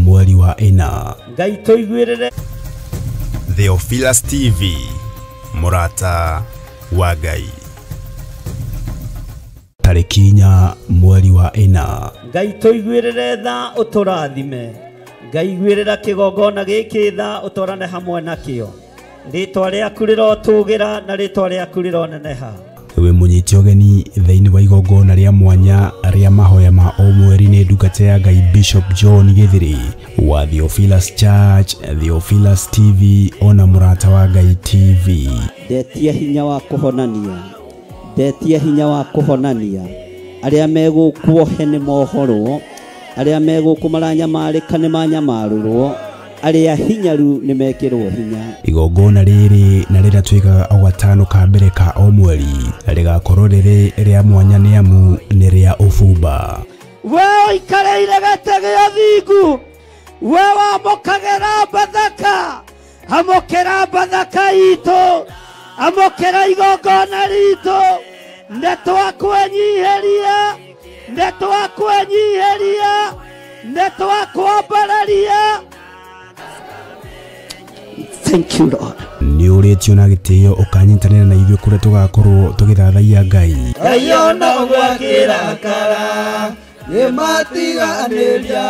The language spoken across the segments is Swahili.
mweri wa ina. Ngai toiguirire. Theophilus TV, murata wa Ngai. Tarikinya mweri wa ina. Ngai toiguirire tha uturathime. Ngai gwirira kigongona giki tha utorane hamwe nakio. Ritwa riaku rirotugira na ritwa riaku rironeneha. We munyiti ogeni thiini wa igongona ria mwanya ria mahoya ma o mweri ni ndungata ya Ngai Bishop John Githiri wa Theophilus Church, Theophilus TV ona murata wa Ngai TV. Ndetia hinya wa kuhonania. Ndetia hinya wa kuhonania. Aria megukuohe ni mohoro. Aria megukumaranyamarika ni manyamarurwo. Aria hinyaru ni mekirwo hinya. Igongona riri na riratwikaga o gatano ka mbere ka o mweri rigakorwo riri ria mwanya ni amu ni ria ufumba. We ikareire gate gya thingu. We wamokagera bathaka. Amokera bathaka itu. Amokera igongona ritu. Ndetwa kwenyiheria. Ndetwa kwenyiheria. Ndetwa kwambararia. Thank you, Lord. Ni uretio na gitio ukanyitanira na ithuĩ kuria tugakorwo tugithathaia Ngai. Ngai ona gwakirakara ni matiganiria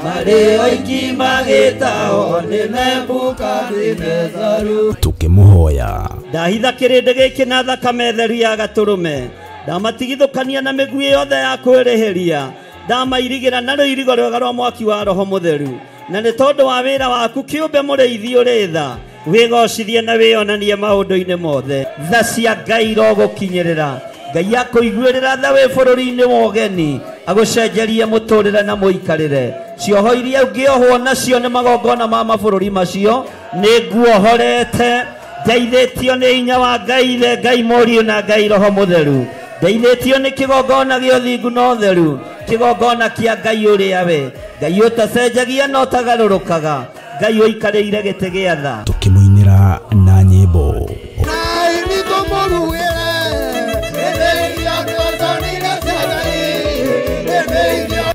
mari oiki magitao ni Nebukadnezaru Tukimuhoya. Ndahitha kirinde giki na thakame theru ya gaturume. Ndamatigithukania na migui yothe ya kwirihiria. Ndamairigira na ruirigo rwega rwa mwaki wa Roho Mutheru. Na ni tondu wa wira waku kiumbe muriithi uritha wigocithie na wionanie maundu-ini mothe. Tha cia Ngai rogukinyirira. Ngai akuiguirira tha wi bururi-ini wa ugeni agucenjerie muturire na muikarire. Cioho iria ungiohwo nacio ni magongona ma mabururi macio ni nguohorete. Ndeithĩtio nĩ hinya wa Ngai Ithe, Ngai Mũriũ na Ngai Roho Mũtheru. Ndeithĩtio nĩ kĩgongona gĩa ũthingu na ũtheru, kĩgongona kĩa Ngai ũrĩa we, Ngai ũtacenjagia na ũtagarũrũkaga, Ngai ũikarĩire gĩtĩ gĩa tha. Tukimuinira na nyĩmbo.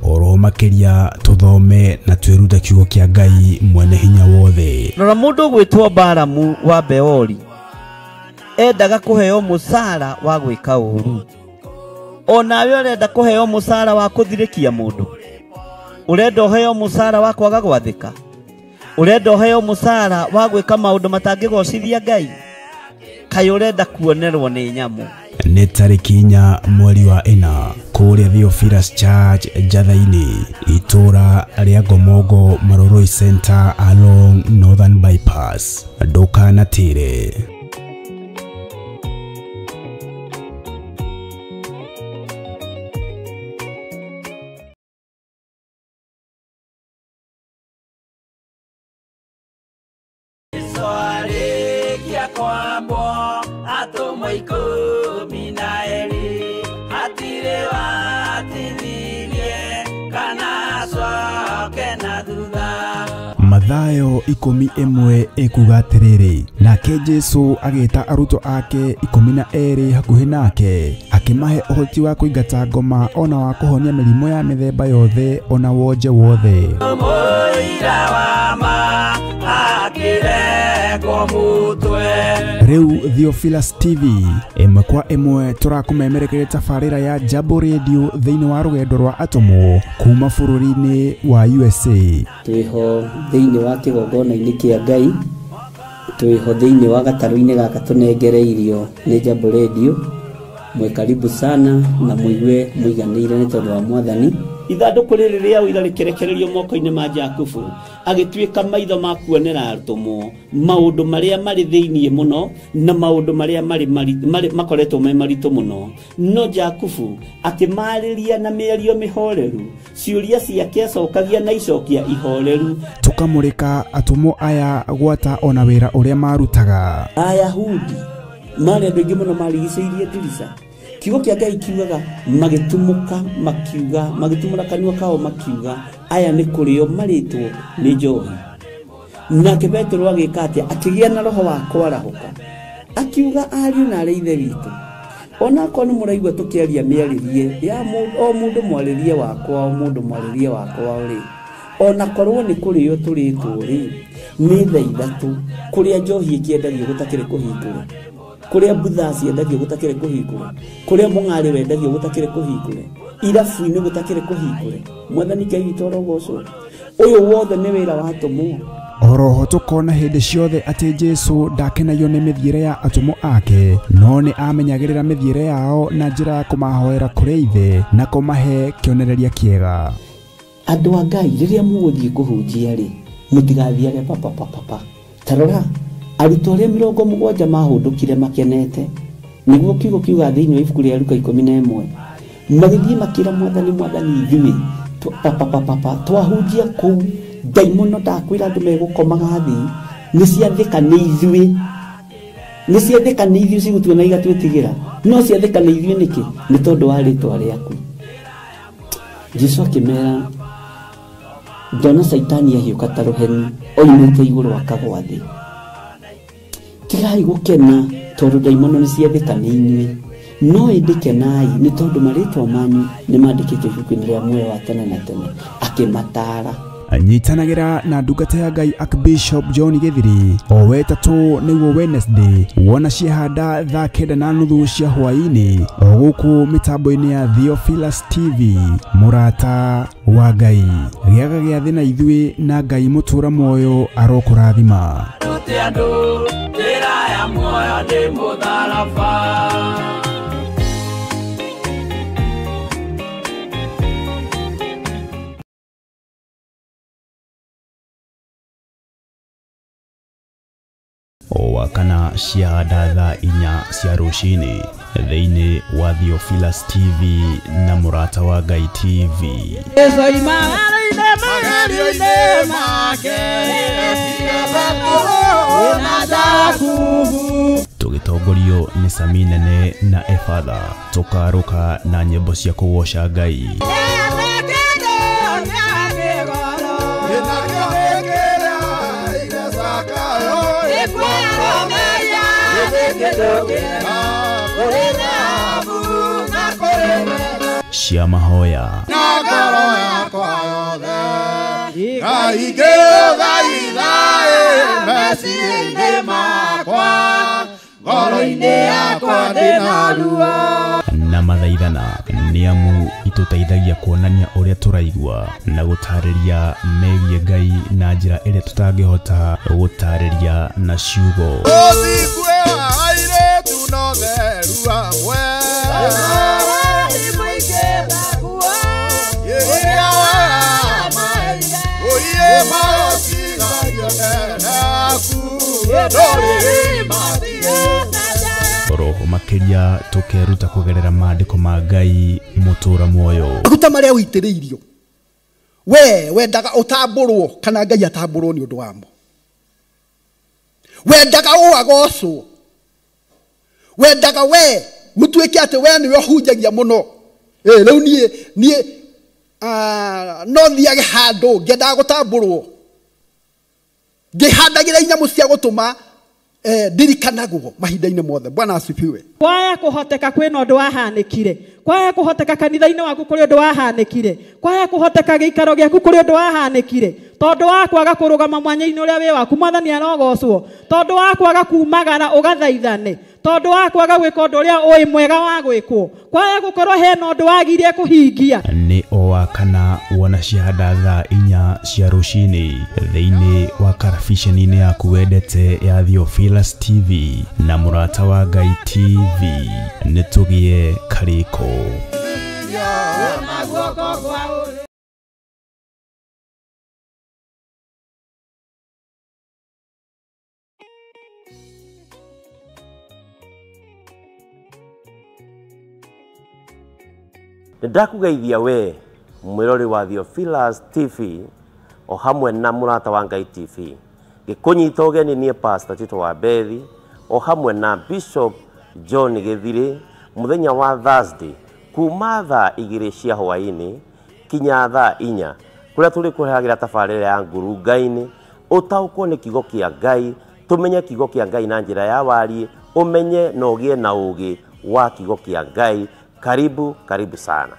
Oro makiria tuthome na tweruta kiugo kia Ngai mwene hinya wothe. Rora mundu gwitwo Balamu wa Beori endaga kuheo musara wa gwika uru. Onawe urenda kuheo musara wa kuthirikia mundu. Urenda uheo musara wa kwaga gwathika. Urenda uheo musara wa gwika maundu matangigocithia Ngai. Kai urenda kuonerwo ni nyamu. Nĩ tarĩki 4 mweri wa ina kũrĩa Theophilus Church Njathainĩ itũra rĩa Ngomongo Maroroi Center along Northern Bypass. Ndũkanatĩre. Mathayo 11 ekuga atiriri, nake Jesu agita arutwo ake 12 hakuhi nake akimahe uhoti wa kuingata ngoma ona wa kuhonia mirimo ya mithemba yothe ona wonje wothe. Riu Theophilus TV imwe kwa imwe turakumemerekeria tabarira ya Jambo Radio thiini wa rugendo rwa atomo kuma bururi-ini wa USA. Twiho thiini wa kigongona-ini kia Ngai, twiho thiini wa gataru-ini gaka tunengereirio ni Jambo Radio. Mwe karibu sana na muigue muiganire ni tondu wa Mwathani. Ithanduku riri ria uira rikerekererio moko-ini ma Jakubu agituika maitho ma kuonera arutumo maundu maria mari thiini muno na maundu maria mari makoretwo me maritu muno. No Jakubu akimariria na mĩario mĩhoreru, ciuria ciake acokagia na icokia ihoreru. Tukamurika atumo aya gwata ona wira uria marutaga. Ayahudi mari andu aingi muno marigicĩirie ndirica. Kiugo kia Ngai kiugaga magitumuka makiuga, magitumura kanua kao makiuga aya ni kurio maritwo ni njohi. Nake Petro agika atia akigia na roho wa kwarahuka akiuga ariu na ari ithe witu ona ko ni muraigwa tukiaria miaririe ya o mundu mwaririe wakwa o mundu mwaririe wakwa uri ona korwo ni kurio turitwo ri ni thaa ithatu kuria njohi ikiendagio gutakire kuhingure kuria butha ciendagio gutakire kuhingure kuria mung'ari wendagio gutakire kuhingure irabu-ini gutakire kuhingure mwathani Ngai witũ arogocwo uyu wothe ni wira watumwo oroho tukona hindi ciothe ati Jesu ndakenagio ni mithiire ya atumo ake no ni amenyagirira mithiire yao na njira ya kumahoera kuri ithe na kumahe kionereria kiega. Andu a Ngai riria muguthie kuhunjia ri mutigathiage papa tarora arutwo aria 70 mahundukire makenete niguo kiugo kiuga thiini wa ibuku ria Luka 11 magithie makira mwathani ithuĩ papa twahunjia kuu daimono ndakwira andu megukomaga thi ni ciathika ni ithuĩ cigutuna igatwitigira no ciathika ni ithuĩ niki ni tondu wa ritwa riaku. Jesu akimera ndona Saitani ahiuka ta ruheni oimite iguru akagwa thi tigai gukena tondu daimono ni ciathika ni inyuĩ no indikenai ni tondu maritwa manyu ni mandikitwo ibuku-ini ria muoyo wa tene na tene akimatara. Anyitanagira na ndungata ya Ngai Archbishop John Githiri o wetatu niguo Wednesday wona ciehanda thaa 9:30 cia hwaini o guku mitambo-ini ya Theophilus TV murata wa Ngai giaga gia thi na ithuĩ na Ngai mutura muoyo arokurathima o wakana ciahanda thaa 4 cia rucini thiini wa Theophilus TV na murata wa Ngai TV. Tugitongorio ni Sami Nene na Efatha tukaruka na nyimbo cia kugoca Ngai. Cia mahoya na ngoro yakwa yothe Ngai ngĩthaithaĩ meciria-inĩ makwa ngoro-inĩ yakwa ndĩna ruo na mathaithana ni amu ituteithagia kuonania uria turaigua na gutariria megie Ngai na njira iria tutangihota gutariria na ciugo. Ũthingwe wa airĩtu no theru amwe roho makiria tukeruta kugerera maandiko ma Ngai mutura muoyo maguta maria uitiriirio we wendaga utamburwo kana Ngai atamburwo ni undu wamo wendaga uagocwo wendaga we mutuike ati we niwe hunjagia muno riu nie no thiage handu ngendaga gutamburwo ngihandagira inyamu cia gutuma ndirikanagwo mahinda-inĩ mothe. Bwana asifiwe. Kwaya kuhoteka kwina undu wahanikire, kwaya kuhoteka kanitha-inĩ waku kuri undu wahanikire, kwaya kuhoteka giikaro giaku kuri undu wahanikire tondu wa kwaga kurugama mwanya-inĩ uria wi waku mwathani arogocwo tondu wa kwaga kumagara ugathaithane tondu wa kwaga gwika undu uria ui mwega wa gwikwo kwaya gukorwo hena undu wagirie kuhingia ni o wakana wona ciahanda thaa 4 cia rucini thiini wa karabiceni-inĩ yaku wendete ya Theophilus TV na murata wa Ngai TV nitugie kariko. Ndakugeithia we mwirori wa Theophilus TV o hamwe na murata wa Ngai TV gikunyita ugeni nie Pastor Tito wa Bethi o hamwe na Bishop John Githiri muthenya wa Thursday kuma thaa 2 cia hwaini kinya thaa 4 kuria tuli kuheagira tabarĩra ya nguru Ngai-inĩ utaukwo ni kigo kia Ngai tumenye kigo kia Ngai na njira ya wari umenye na ugie na ugi wa kigo kia Ngai. Karibu sana.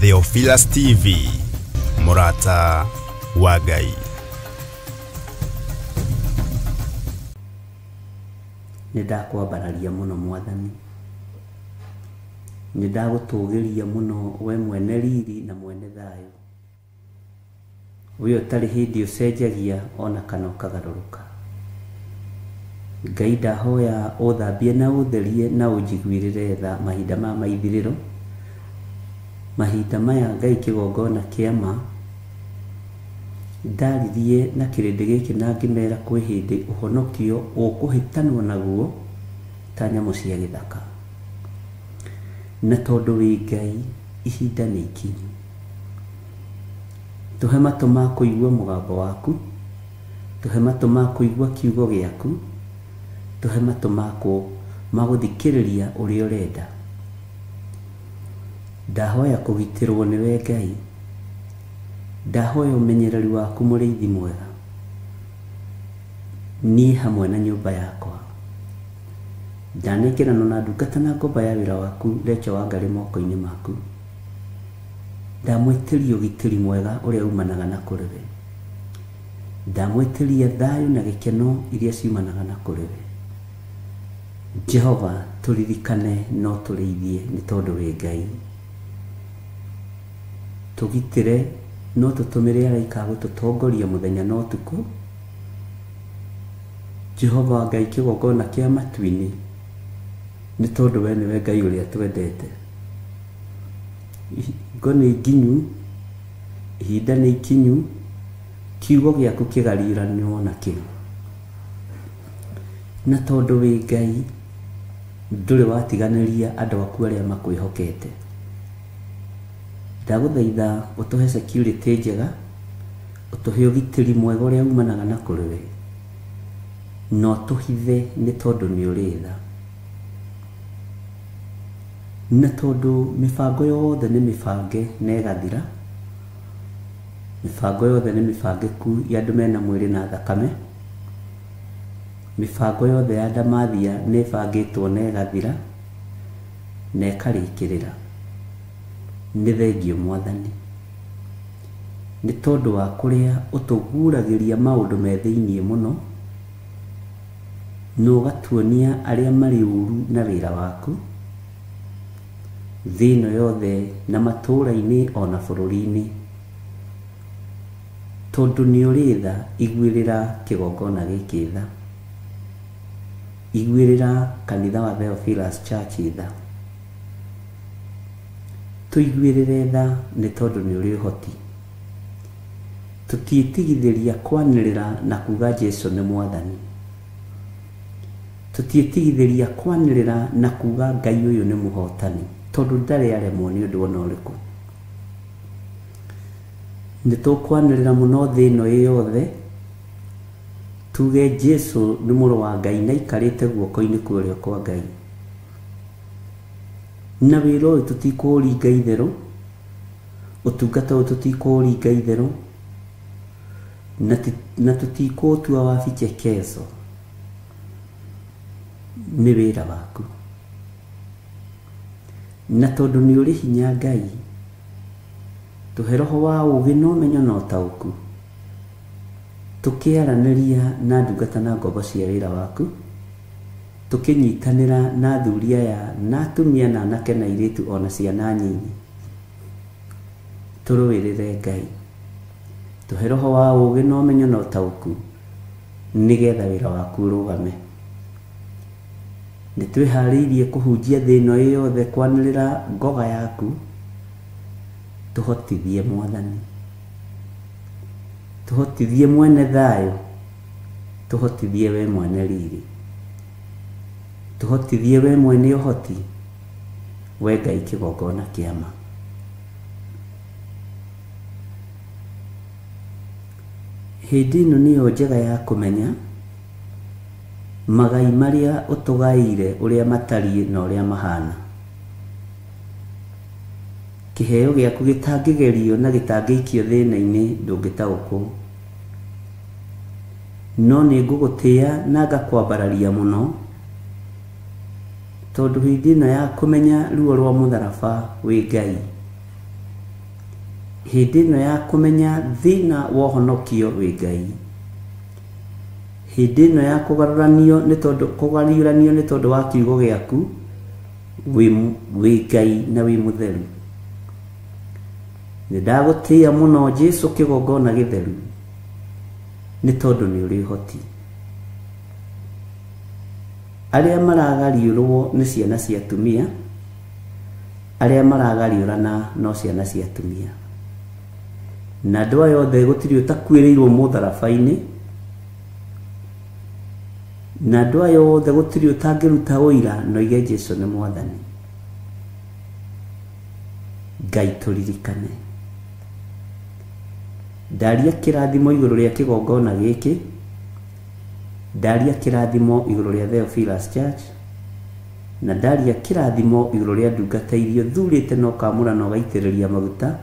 Theophilus TV, Murata wa Ngai. Nidakwambararia muno Mwathani, nidagũtũgĩria muno we mwene riri na mwene thayo, we ũtarĩ hĩndĩ ũcenjagia ona kana ũkagarũrũka. Ngai ndahoya ũthambie na ũtherie na ũnjiguĩrĩre tha mahinda ma maithirĩro, mahinda maya Ngai kĩgongona kĩama ndaririe na kĩrĩndĩ gĩkĩ na ngĩmera kwĩ hĩndĩ ũhonokio ũkũhĩtanwo naguo ta nyamũ cia gĩthaka, na tondũ wĩ Ngai ihinda nĩ ikinyu. Tũhe matũ ma kũigua mũgambo waku, tũhe matũ ma kũigua kiugo gĩaku, tũhe matũ ma gũthikĩrĩria ũrĩa ũrenda. Ndahoya kũgitĩrwo nĩwe Ngai, ndahoya ũmenyereri waku mũrĩithi mwega, niĩ hamwe na nyũmba yakwa. Ndanengerana na ndungata na ngomba ya wĩra waku Rachel Wangarĩ moko-inĩ maku. Ndamwĩtĩria ũgitĩri mwega ũrĩa umanaga na kũrĩ we. Ndamwĩtĩria thayũ na gĩkeno iria ciumanaga na kũrĩ we. Jehova, tũririkane no tũrĩithie nĩ tondũ wĩ Ngai. Tũgitĩre no tũtũmĩre araika gũtũtongoria mũthenya na ũtukũ. Jehova Ngai kĩgongona kĩa matu-inĩ, nĩ tondũ we nĩwe Ngai ũrĩa twendete. Ngo nĩ nginyu, ihinda nĩ ikinyu, kiugo gĩaku kĩgariranwo na kĩo. Na tondũ wĩ Ngai, ndũrĩ watiganĩria andũ aku arĩa makwĩhokete. Ndagũthaitha ũtũhe security njega, ũtũhe ũgitĩri mwega ũrĩa umanaga na kũrĩ we, no tũhithe nĩ tondũ nĩ ũrĩ tha. Na tondũ mĩbango yothe nĩ mĩbange na ĩgathira, mĩbango yothe nĩ mĩbangĩku ya andũ mena mwĩrĩ na thakame, mĩbango yothe ya ndamathia nĩ ĩbangĩtwo na ĩgathira na ĩkarĩkĩrĩra. Nĩ thengio Mwathani, nĩ tondũ wa kũrĩa ũtũguũragĩria maũndũ me thĩiniĩ mũno, na ũgatuonia arĩa marĩ ũũru na wĩra waku thĩ ĩno yothe na matũũra-inĩ ona bũrũri-inĩ. Tondũ nĩ ũrĩ tha, iguĩrĩra kĩgongona gĩkĩ tha, iguĩrĩra kanitha wa Theophilus Church tha. Tũiguĩrĩre tha nĩ tondũ nĩ ũrĩ ũhoti. Tũtiĩtigithĩria kwanĩrĩra na kuga Jesũ nĩ Mwathani. Tũtiĩtigithĩria kwanĩrĩra na kuga Ngai ũyũ nĩ mũhotani, tondũ ndarĩ aremwo nĩ ũndũ ona ũrĩkũ. Nĩ tũkwanĩrĩra mũno thĩ ĩno yothe, tuge Jesũ nĩ mũrũ wa Ngai na aikarĩte guoko-inĩ kwa ũrĩo kwa Ngai. Na wĩra ũyũ tũtikũũringa itherũ, ũtungata ũyũ tũtikũũringa itherũ, na tũtikũũtua wabiche keso. Nĩ wĩra waku. Na tondũ nĩ ũrĩ hinya Ngai, tũhe roho wa ũũgĩ na ũmenyo na ũtaũku, tũkĩaranĩria na ndungata na ngombo cia wĩra waku, tũkĩnyitanĩra na athuri aya na atumia na anake na airĩtu ona ciana nyinyi. Tũrũĩrĩre Ngai, tũhe roho wa ũũgĩ na ũmenyo na ũtaũku, nĩgetha wĩra waku ũrũgame. Nĩ twĩharĩirie kũhunjia thĩ ĩno yothe kwanĩrĩra ngoga yaku. Tũhotithie Mwathani, tũhotithie mwene thayũ, tũhotithie we mwene riri, tũhotithie we mwene ũhoti, we Ngai kĩgongona kĩama. Hĩndĩ ĩno nĩyo njega ya kũmenya magai marĩa ũtũgaĩire ũrĩa matariĩ na ũrĩa mahana. Kĩheo gĩaku gĩtangĩgerio na gĩtangĩikio thĩna-inĩ ndũngĩtaũkwo. No nĩ ngũgũtĩĩa na ngakwambararia mũno, tondũ hĩndĩ ĩno ya kũmenya ruo rwa mũtharaba wĩ Ngai, Hĩndĩ ĩno ya kũmenya thĩna wa ũhonokio wĩ Ngai. Hĩndĩ ĩno ya kũgarũranio nĩ tondũ wa kiugo gĩaku wĩ Ngai na wĩ mũtheru. Nĩndagũtĩĩa mũno Jesũ kĩgongona gĩtheru nĩ tondũ nĩ ũrĩ ũhoti. Arĩa maragariũrwo nĩ ciana cia atumia, arĩa maragariũrana no ciana cia atumia. Na andũ aya othe gũtirĩ ũtakuĩrĩirwo mũtharaba-inĩ, na andũ aya othe gũtirĩ ũtangĩruta ũira no ige Jesũ nĩ Mwathani. Ngai tũririkane. Ndaria kĩrathimo igũrũ rĩa kĩgongona gĩkĩ, ndaria kĩrathimo igũrũ rĩa Theophilus Church, na ndaria kĩrathimo igũrũ rĩa ndungata iria thurĩte no kamũra no gaitĩrĩria maguta,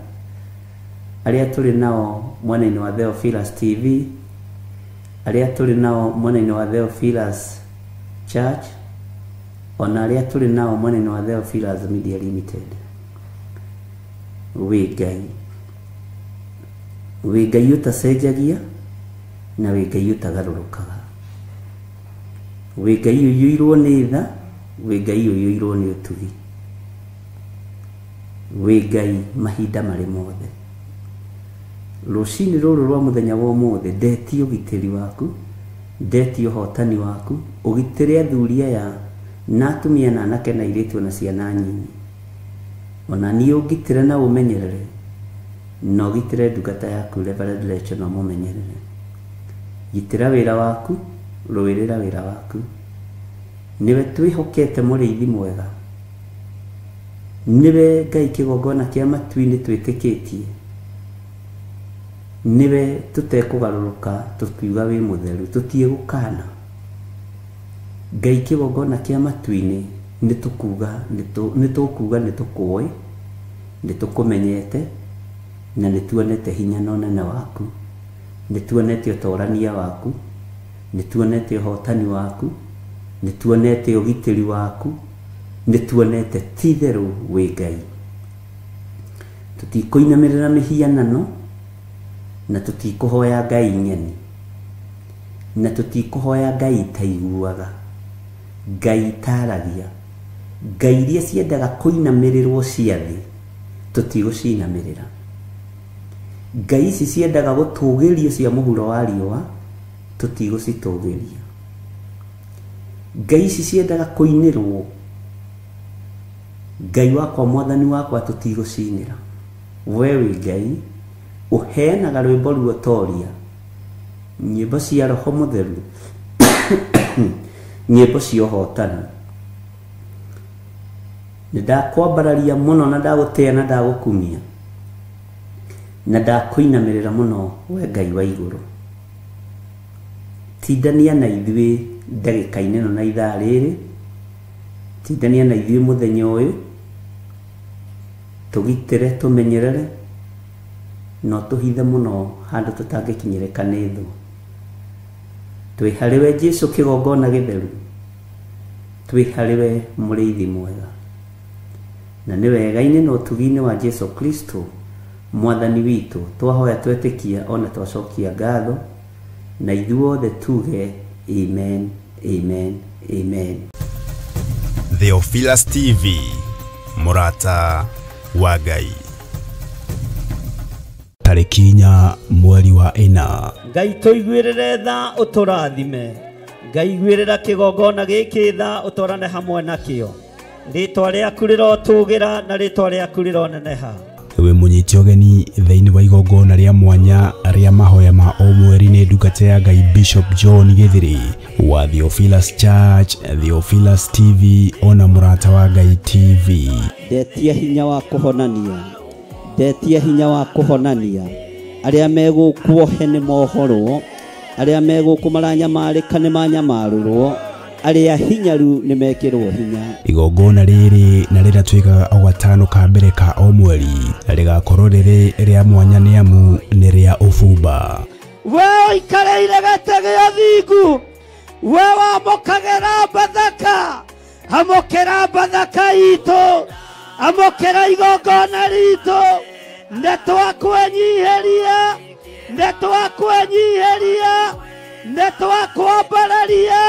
arĩa tũrĩ nao mwena-inĩ wa Theophilus TV, arĩa tũrĩ nao mwena-inĩ wa Theophilus Church, ona arĩa tũrĩ nao mwena-inĩ wa Theophilus Media Limited. Wĩ Ngai. Wĩ Ngai ũtacenjagia na wĩ Ngai ũtagarũrũkaga. Wĩ Ngai ũiyũirwo nĩ tha, wĩ Ngai ũiyũirwo nĩ ũtugi. Wĩ Ngai mahinda marĩ mothe. Rũcinĩ rũrũ rwa mũthenya wa ũmũthĩ ndetie ũgitĩri waku, ndetie ũhotani waku, ũgitĩre athuri aya na atumia na anake na airĩtu na ciana nyinyi. Ona niĩ ũgitĩre na ũmenyerere, na ũgitĩre ndungata yaku Reverend Rachel na mũmenyerere. Gitĩra wĩra waku, rũĩrĩra wĩra waku. Niwe twĩhokete mũrĩithi mwega. Niwe Ngai kĩgongona kĩa matu-inĩ twĩtĩkĩtie. Niwe tũtekũgarũrũka tũkiuga wĩ mũtheru, tũtiĩgũkana. Ngai kĩgongona kĩa matu-inĩ nĩtũkuga nĩtũkũĩ, nĩtũkũmenyete, na nĩtuonete hinya na ũnene waku, nĩtuonete ũtorania waku, nĩtuonete ũhotani waku, nĩtuonete ũgitĩri waku, nĩtuonete ti-itherũ wĩ Ngai. Tũtikũinamĩrĩra mĩhianano, na tũtikũhoya ngai nyeni, na tũtikũhoya ngai itaiguaga, ngai itaragia, ngai iria ciendaga kũinamĩrĩrwo cia thĩ tũtigũcinamĩrĩra. Ngai ici ciendaga gũtũgĩrio cia mũhuro wa riũa tũtigũcitũgĩria. Ngai ici ciendaga kũinĩrwo, Ngai wakwa Mwathani wakwa tũtigũcinĩra. We wĩ Ngai ũheanaga rwĩmbo ruotoria, nyĩmbo cia Roho Mũtheru, nyĩmbo cia ũhotani. Nĩndakwambararia mũno na ndagũtĩa na ndagũkumia, na ndakũinamĩrĩra mũno we Ngai wa igũrũ. Tindania na ithuĩ ndagĩka-inĩ ĩno na ithaa rĩrĩ, tindania na ithuĩ mũthenya ũyũ, tũgitĩre tũmenyerere, no tũhithe mũno handũ tũtangĩkinyĩrĩka nĩ thũ. Twĩ harĩwe Jesũ kĩgongona gĩtheru, twĩ harĩwe mũrĩithi mwega, na nĩ wega-inĩ na ũtugi-inĩ wa Jesũ Kristo Mwathani witũ twahoya twetĩkia ona twacokia ngatho, na ithuothe tuge amen, amen, amen. Theophilus TV, mũrata wa Ngai. Tarĩki 4 mweri wa 4. Ngai tũiguĩrĩre tha ũtũrathime, Ngai guĩrĩra kĩgongona gĩkĩ tha ũtwarane hamwe nakĩo. Rĩĩtwa rĩaku rĩrotũgĩra na rĩĩtwa rĩaku rĩroneneha. We mũnyiti ũgeni thĩinĩ wa igongona rĩa mwanya rĩa mahoya ma o mweri nĩ ndungata ya Ngai Bishop John Gĩthĩrĩ wa Theophilus Church, Theophilus TV ona mũrata wa Ngai TV. Ndetia hinya wa kũhonania, ndetia hinya wa kũhonania, arĩa megũkuohe nĩ mohorwo, arĩa megũkũ maranyamarĩka nĩ manyamarũrwo, arĩa hinyaru nĩ mekĩrwo hinya. Igongona rĩrĩ na rĩratuĩkaga o gatano ka mbere ka o mweri, na rĩgakorwo rĩrĩ rĩa mwanya nĩ amu nĩ rĩa ũbumba. We ũikareire gĩtĩ gĩa thingu, we wamũkagĩra Bathaka, amũkĩra Bathaka itũ, amũkĩra igongona ritũ, ndeto akwenyiheria, ndeto akwenyiheria, ndeto akwambararia.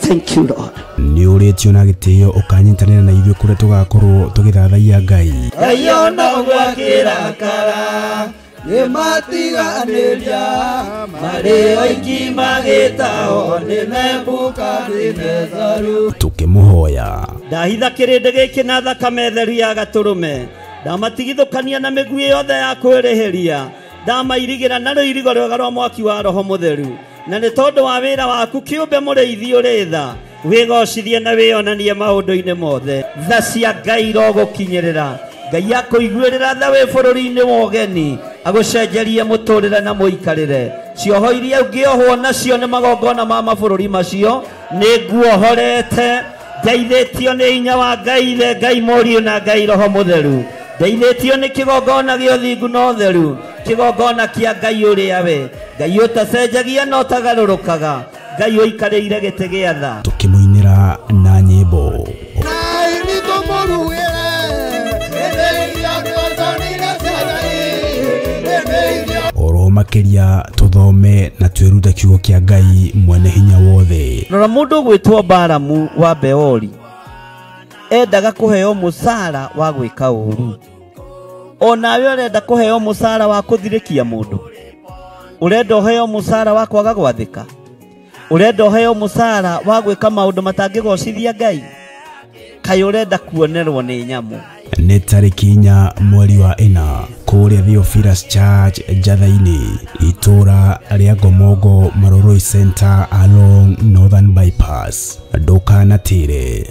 Thank you Lord. Nĩ ũrĩtio na gĩtĩo ũkanyitanĩra na ithuĩ kũrĩa tũgakorwo tũgĩthathaiya Ngai. Ngai ona gwakĩrakara nĩmatiganĩria marĩ oiki magĩtao nĩ Nebukadinezaru. Tũkĩmũhoya ndahitha kĩrĩndĩ gĩkĩ na thakame theru ya gatũrũme, ndamatigithũkania na mĩguĩ yothe ya kwĩrĩhĩria, ndamairigĩra na rũirigo rwega rwa mwaki wa Roho Mũtheru, na nĩ tondũ wa wĩra waku kĩũmbe mũrĩithi ũrĩ tha, wĩgocithie na wĩonanie maũndũ-inĩ mothe. Tha cia Ngai irogũkinyĩrĩra, Ngai akũiguĩrĩra tha wĩ bũrũri-inĩ wa ũgeni, agũcenjerie mũtũrĩre na mũikarĩre. Cioho iria ũngĩohwo nacio nĩ magongona ma mabũrũri macio nĩ nguohorete, ndeithĩtio nĩ hinya wa Ngai Ithe, Ngai Mũriũ na Ngai Roho Mũtheru, ndeithĩtio nĩ kĩgongona gĩa ũthingu na ũtheru, kĩgongona kĩa Ngai ũrĩa we, Ngai ũtacenjagia na ũtagarũrũkaga, Ngai ũikarĩire gĩtĩ gĩa tha. Tũkĩmũinĩra na nyĩmbo. Oro makĩria tũthome na twĩrute kiugo kĩa Ngai mwene hinya wothe. Rora mũndũ ũgwĩtwo Balamu wa Beori endaga kũheo mũcara wa gwĩka ũũru. Onawe ũrenda kũheo mũcara wa kũthirĩkia mũndũ? Ũrenda ũheo mũcara wa kwaga gwathĩka? Ũrenda ũheo mũcara wa gwĩka maũndũ matangĩgocithia Ngai? Kaĩ ũrenda kuonerwo nĩ nyamũ? Nĩ tarĩki 4 mweri wa 4 kũrĩa Theophilus Church Njatha-inĩ, itũra rĩa Ngomongo Maroroi Center along Northern Bypass. Ndũkanatĩre.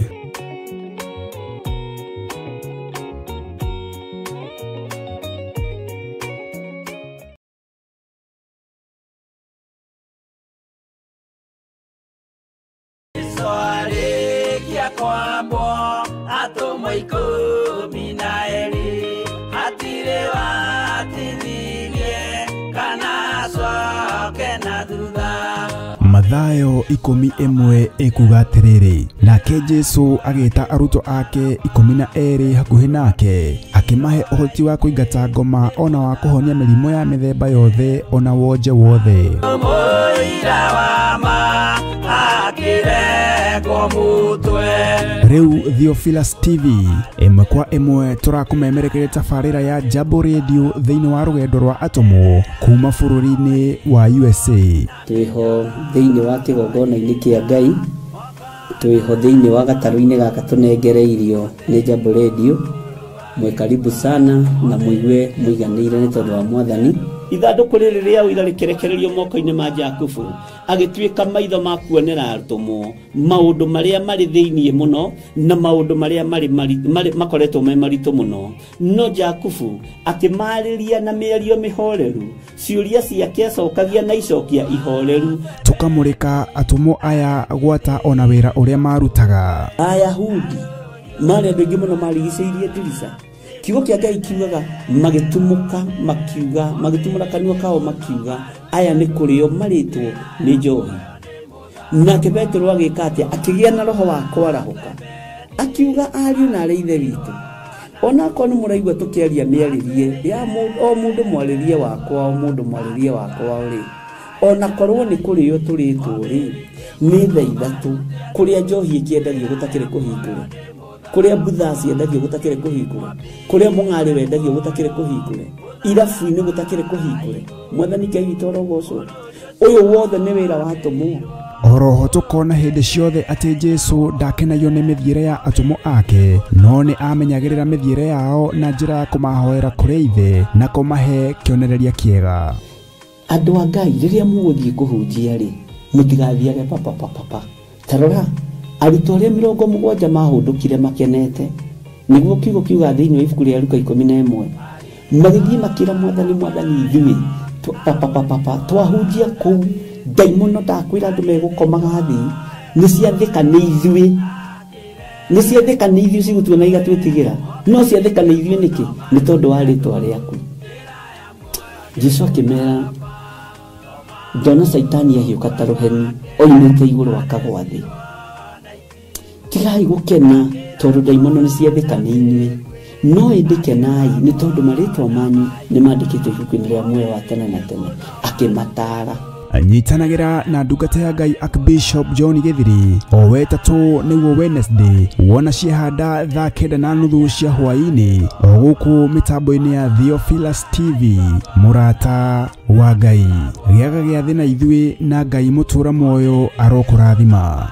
Mathayo 11 ekuga atĩrĩrĩ, nake Jesu agĩĩta arutwo ake 12 hakuhĩ nake, akĩmahe ũhoti wa kũingata ngoma ona wa kũhonia mĩrimũ ya mĩthemba yothe ona wonje wothe. Rĩu Theophilus TV ĩmwe kwa ĩmwe tũrakũmemerekeria tabarĩra ya Jambo Radio thĩinĩ wa rũgendo rwa atũmwo kuma bũrũri-inĩ wa USA. Twĩho thĩinĩ wa kĩgongona-inĩ kĩa Ngai, twĩho thĩinĩ wa gatarũ-inĩ gaka tũnengereirio nĩ Jambo Radio. Mwe karibu sana na mũigue mũiganĩire nĩ tondũ wa Mwathani. Ithandũkũ rĩrĩ rĩa ũira rĩkĩrekererio moko-inĩ ma Jakubu, agĩtuĩka maitho ma kuonera atũmwo maũndũ marĩa marĩ thĩinĩ mũno na maũndũ marĩa makoretwo me maritũ mũno. No Jakubu akĩmarĩria na mĩario mĩhoreru, ciũria ciake acokagia na icokia ihoreru. Tũkamũrĩka atũmwo aya gwata ona wĩra ũrĩa marutaga. Ayahudi marĩ andũ aingĩ mũno marigicĩirie ndirica. Kiugo kĩa Ngai kiugaga magĩtumũka makiuga, magĩtumũra kanua kao makiuga, aya nĩ kũrĩo marĩtwo nĩ njohi. Nake Petero agĩka atĩa? Akĩgĩa na roho wa kwarahũka, akiuga ariũ na arĩ ithe witũ, ona korwo nĩ mũraigua tũkĩaria mĩarĩrie ya o mũndũ mwarĩrie wakwa, o mũndũ mwarĩrie wakwa rĩ, ona korwo nĩ kũrĩo tũrĩtwo rĩ, nĩ thaa ithatũ kũrĩa njohi ĩkĩendagio gũtakĩrĩ kũhingũre, kũrĩa mbutha ciendagio gũtakĩrĩ kũhingũre, kũrĩa mũng'arĩ wendagio gũtakĩrĩ kũhingũre, irabu-inĩ gũtakĩrĩ kũhingũre. Mwathani Ngai witũ arogocwo. Ũyũ wothe nĩ wĩra wa atũmwo. Oroho tũkona hĩndĩ ciothe atĩ Jesu ndakenagio nĩ mĩthiĩre ya atũmwo ake, no nĩ amenyagĩrĩra mĩthiĩre yao na njĩra ya kũmahoera kũrĩ ithe na kũmahe kĩonereria kĩega. Andũ a Ngai rĩrĩa mũgũthiĩ kũhunjia rĩ, mũtigathiage papa. Tarora arutwo arĩa 70 mahũndũkire makenete, nĩguo kiugo kiuga thĩinĩ wa ibuku rĩa Luka 11, magĩthiĩ makĩra Mwathani ithuĩ twahunjia kũu, ndaimono ndakwĩra andũ megũkomaga thĩ, nĩciathĩka nĩ ithuĩ cigũtuona igatwĩtigĩra, no ciathĩka nĩ ithuĩ nĩkĩ? Nĩ tondũ wa rĩĩtwa rĩaku. Jesu akĩmera, ndona Saitani ahiũka ta rũheni oimĩte igũrũ akagwa thĩ. Tigai gũkena tondũ ndaimono nĩ ciathĩka nĩ inyuĩ, no indikenai ni tondu maritwa manyu ni mandikitwo ibuku-ini ria muoyo wa tene na tene akimatara anyitanagira na ndungata ya Ngai Archbishop John Githiri o wetatu niguo Wednesday wona ciehanda thaa 9:30 cia hwaini o guku mitambo-ini ya Theophilus TV murata wa Ngai giaga gia thina ithui na Ngai mutura moyo arokurathima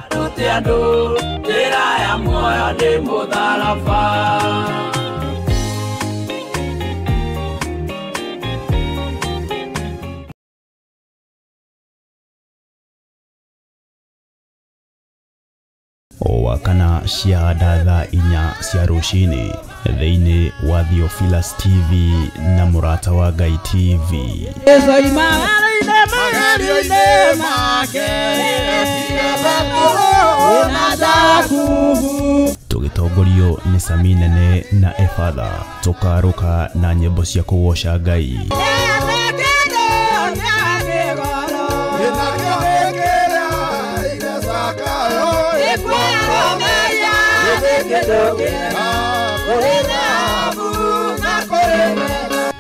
andu njira ya muoyo ni mutharaba o wakana ciahanda thaa 4 cia rucini thiini wa Theophilus TV na murata wa Ngai TV tugitongorio ni Saminene na Efatha tukaruka na nyimbo cia kugoca Ngai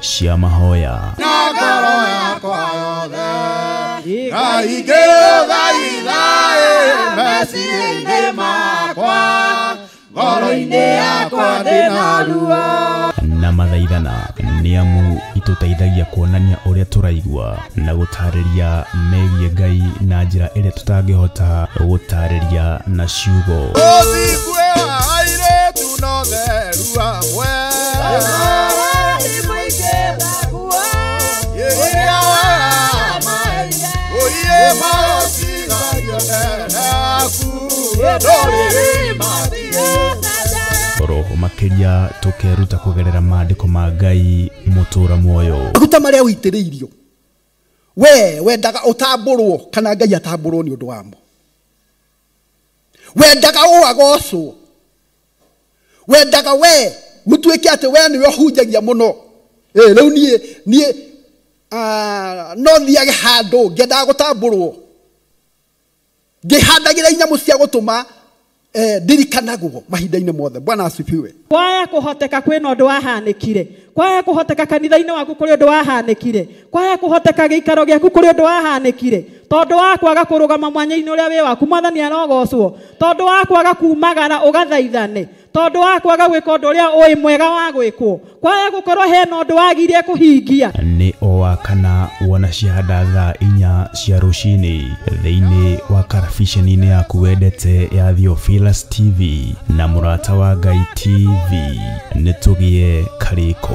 cia mahoya na ngoro yakwa yothe Ngai ngĩgũthaithaĩ meciria-inĩ makwa ngoro-inĩ yakwa ndĩna ruo na mathaithana nĩ amu ituteithagia kuonania ũrĩa tũraigua na gũtarĩria megiĩ Ngai na njĩra ĩrĩa tũtangĩhota gũtarĩria na ciugo ũthingue wa airĩtu na ũtheru hamwe roho makiria tukeruta kugerera maandiko ma Ngai mutura muoyo maguta maria uitiriirio we wendaga utamburwo kana Ngai atamburwo ni undu wamo wendaga uagocwo wendaga we mutuike ate we niwe hunjagia muno riu nie no thiage handu ngendaga gutamburwo ngihandagira inyamu cia gutuma ndirikanagwo mahinda-inĩ mothe. Bwana asifiwe. Kwaya kuhoteka kwina undu wahanikire, kwaya kuhoteka kanitha-inĩ waku kuri undu wahanikire, kwaya kuhoteka giikaro giaku kuri undu wahanikire, tondu wa kwaga kurugama mwanya-inĩ uria wi waku mwathani arogocwo, tondu wa kwaga kumagara ugathaithane, tondu wa kwaga gwika undu uria ui mwega wa gwikwo, kwaya gukorwo hena undu wagirie kuhingia. Ni o wakana wona ciahanda thaa 4 cia rucini thiini wa karabiceni-inĩ yaku wendete ya Theophilus TV na murata wa Ngai TV nitugie kariko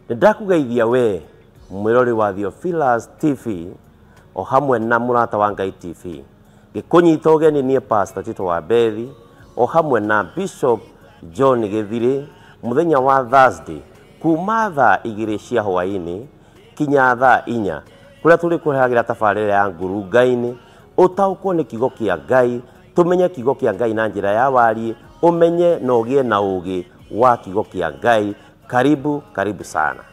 ndakugeithia we mwirori wa Theophilus TV o hamwe na murata wa Ngai TV gikunyita ugeni nie Pastor Tito wa Bethi o hamwe na Bishop John Githiri muthenya wa Thursday kuma thaa 2 cia hwaini kinya thaa 4 kuria tuli kurehagira tabarĩra ya nguru Ngai-inĩ utaukwo ni kigo kia Ngai tumenye kigo kia Ngai na njira ya wari umenye na ugie na ugi wa kigo kia Ngai. Karibu sana.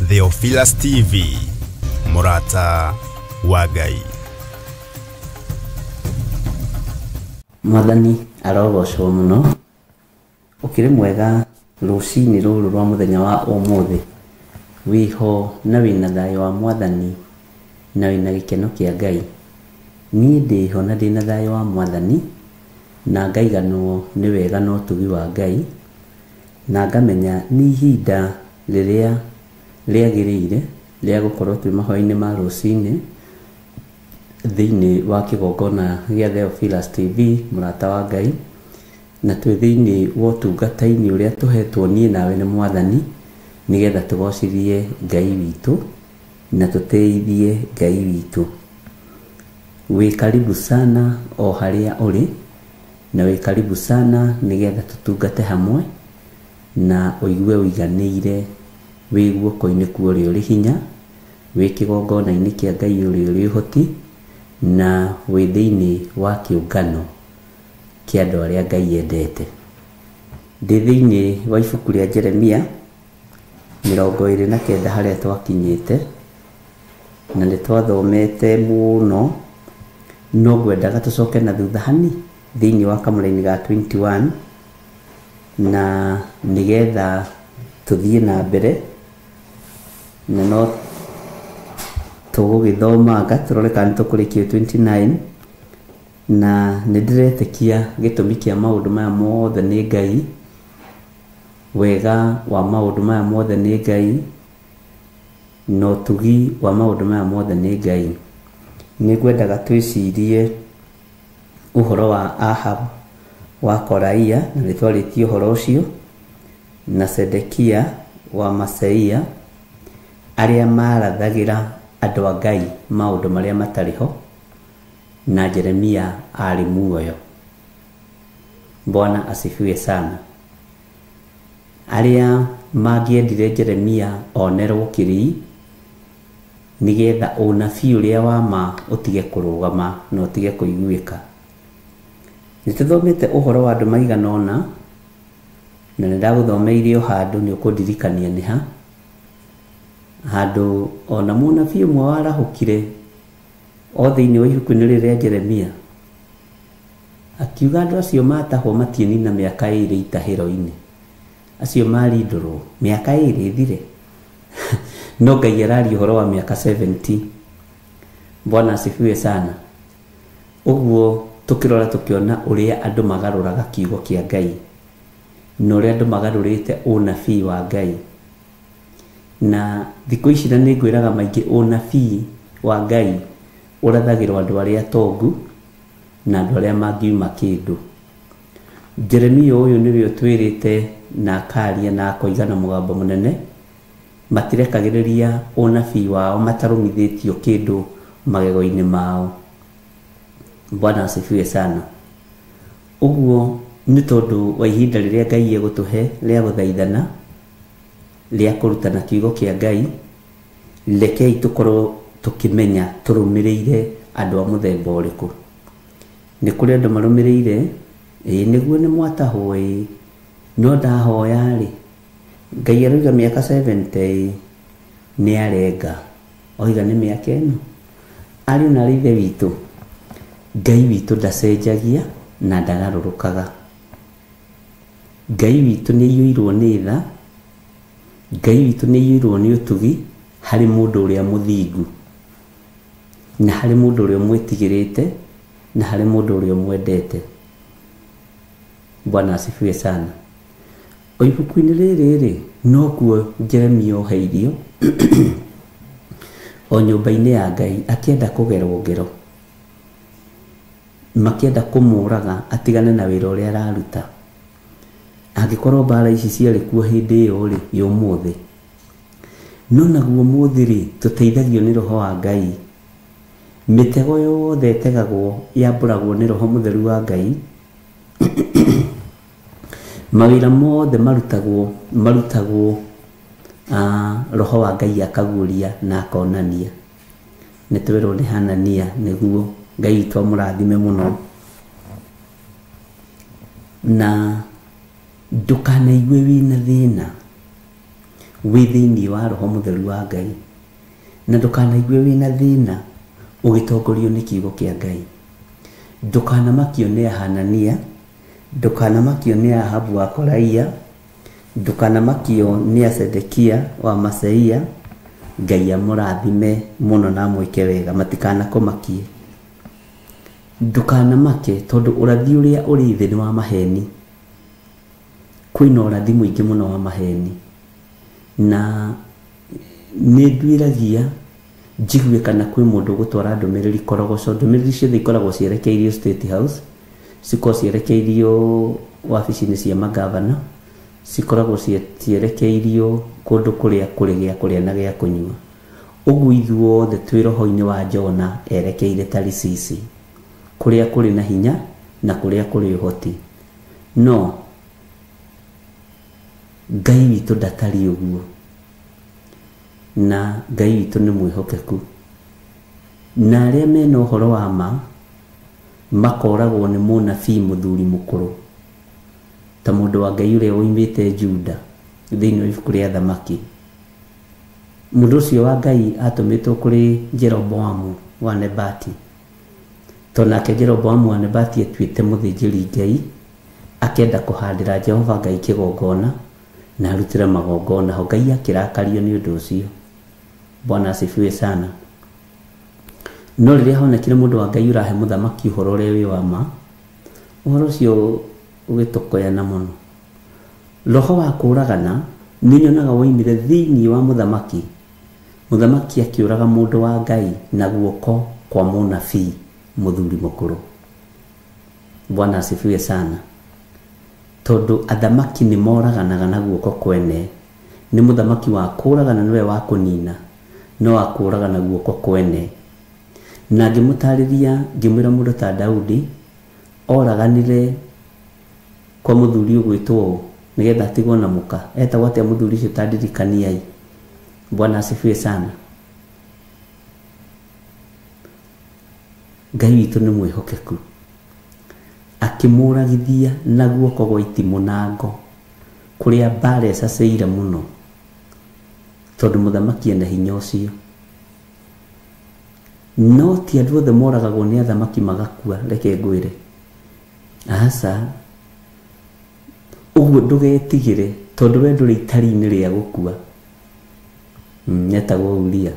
Theophilus TV murata wa Ngai. Mwathani arogocwo muno ukiri mwega rucini ruru rwa muthenya wa umuthi wiho na wina thayo wa Mwathani na wina gikeno kia Ngai. Ni ndiho na ndina thayo wa Mwathani na ngaiganwo ni wega no tugi wa Ngai na ngamenya ni ihinda riria riagiriire ria gukorwo twi mahoya-ini ma rucini thiini wa kigongona gia Theophilus TV murata wa Ngai na twi thiini wa utungata-ini uria tuhetwo nie nawe ni Mwathani nigetha tugocithie Ngai witu na tuteithie Ngai witu. Wi karibu sana o haria uri na wi karibu sana nigetha tutungate hamwe na uigue uiganiire wi guoko-ini ku uri hinya wi kigongona-ini kia Ngai uri hoti na wi thiini wa kiungano kia andu aria Ngai endete. Ndi thiini wa ibuku ria Jeremia 29 haria twakinyite na ni twathomete muno no ngwendaga tucoke na thutha hani thiini wa kamũra-inĩ ga 21 na nigetha tuthie na mbere na no tugugithomanga turore kana tukurikia 29 na nidiretikia gitumi kia maundu maya mothe ni Ngai, wega wa maundu maya mothe ni Ngai, no tugi wa maundu maya mothe ni Ngai. Nigwendaga twicirie uhoro wa Ahab wa Koraia na nitwaritie uhoro ucio na Sedekia wa Maseia aria marathagira andu a Ngai maundu maria matariho na Jeremia ari muoyo. Bwana asifiwe sana. Aria magiendire Jeremia onerwo kirii nigetha unabii uria wa ma utige kurugama na utige kuiguika. Nituthomete uhoro wa andu maigana ona na nindaguthomeire handu ni ukundirikania ni ha handu ona munabii umwe warahukire o thiini wa ibuku-ini riria Jeremia akiuga andu acio matahwo matienina miaka 2 itahiro-ini acio marindurwo miaka 2 ithire no Ngai arari uhoro wa miaka 70. Bwana asifiwe sana. Uguo tukirora tukiona uria andu magaruraga kiugo kia Ngai no uria andu magarurite unabii wa Ngai na thikũ ici na nĩngwĩraga maingĩ unabii wa Ngai ũrathagĩrwo andũ arĩa atongu na andũ arĩa mangiuma kĩndũ. Jeremia ũyũ nĩwe ũtwĩrĩte na akaria na akoiga na mũgambo mũnene matirekagĩrĩria unabii wao matarũmithĩtio kĩndũ magego-inĩ mao. Bwana asifiwe sana. Uguo nĩ tondũ wa ihinda rĩrĩa Ngai egũtũhe rĩa gũthaithana ria kurutana kiugo kia Ngai, rekei tukorwo tukimenya turumiriire andu a muthemba uriku. Ni kuri andu marumiriire niguo ni mwatahwo no ndahoya ri Ngai aruga miaka 70 ni arenga oiga ni miaka eno ari na rithe witu Ngai witu ndacenjagia na ndagarurukaga. Ngai witu ni yuirwo ni tha, Ngai witu ni yuirwo ni utugi hari mundu uria muthingu na hari mundu uria mwitigirite na hari mundu uria mwendete. Bwana asifiwe sana. O ibuku-ini riri no kuo Jeremia oheirio o nyumba-ini ya Ngai akienda kugerwo ngero makienda kumuraga atigane na wira uria araruta. Angikorwo mbara ici ciarĩ kuo hĩndĩ ĩyo rĩ yũmũthĩ no naguo mũthĩ rĩ tũteithagio nĩ roho wa Ngai. Mĩtego yothe ĩtegagwo yambũragwo nĩ roho mũtheru wa Ngai. Mawĩra mothe marutagwo roho wa Ngai akaguũria na akonania. Nĩ twĩrwo nĩ Hanania nĩguo Ngai witũ amũrathime mũno. Na ndũkanaigue wĩna thĩna wĩ thĩinĩ wa roho mũtheru wa Ngai na ndũkanaigue wĩna thĩna ũgĩtongorio nĩ kiugo kĩa Ngai. ndukanamakio nĩ Hanania, ndukanamakio nĩ Ahabu wa Kolaia, ndukanamakio nĩ Sedekia wa Maseia. Ngai amũrathime mũno na mwĩke wega, matikanakomakie. Ndukanamake tondu ũrathi ũrĩa ũrĩ thĩ nĩ wa maheni. Kwĩna ũrathi mũingĩ mũno wa maheni, na nĩ ndwĩragia njigue kana kwĩ mũndũ gũtwara ndũmĩrĩri korogoco. Ndũmĩrĩri ciothe ikoragwo cierekeirio State House, cikoragwo cierekeirio wabici-inĩ cia magavana, cikoragwo cierekeirio kũndũ kũrĩa kũrĩ gĩa kũrĩa na gĩa kũnyua. Ũguo ithuothe twĩ roho-inĩ wa Jona erekeire Tarisisi, kũrĩa kũrĩ na hinya na kũrĩa kũrĩ ũhoti. No Ngai witũ ndatari ũguo, na Ngai witũ nĩ mwĩhokeku, na arĩa mena ũhoro wa ma makoragwo nĩ mũnabii mũthuri mũkũrũ ta mũndũ wa Ngai ũrĩa woimĩte Juda thĩinĩ wa ibuku rĩa Thamaki. Mũndũ ũcio wa Ngai atũmĩtwo kũrĩ Jeroboamu wa Nebati, tonake Jeroboamu wa Nebati atuĩte mũthĩnjĩri Ngai, akenda kũhandĩra Jehova Ngai kĩgongona na arutĩre magongona ho. Ngai akĩrakario nĩ ũndũ ũcio. Bwana asifiwe sana. No rĩrĩa honekire mũndũ wa Ngai ũrahe mũthamaki ũhoro ũrĩa wĩ wa ma, ũhoro ũcio ũgĩtokoyana mũno. Roho wa kũũragana nĩ nyonaga woimire thĩinĩ wa mũthamaki. Mũthamaki akĩũraga mũndũ wa Ngai na guoko kwa mũnabii mũthuri mũkũrũ. Bwana asifiwe sana. Tondu athamaki nĩ moraganaga na guoko kwene. Nĩ mũthamaki wa kũũragana nĩwe wa kũnina, no wa kũũragana guoko kwene. Na ngĩmũtarĩria ngĩmwĩra mũndũ ta Daudi oraganire kwa mũthuri ũgwĩtwo nĩgetha atigwo na mũka. Etagwo atĩa mũthuri ũcio tandirikaniai? Bwana asifiwe sana. Ngai witũ nĩ mwĩhokeku, akĩmũragithia na guoko gwa itimũ na ngo, kũrĩa mbara ĩcaceire mũno, tondũ mũthamaki ena hinya ũcio. No ti andũ othe moragagwo nĩ athamaki magakua, reke ngwĩre. Aca, ũguo ndũgetigĩre, tondũ we ndũrĩ itari-inĩ rĩa gũkua. Netagwo Uria,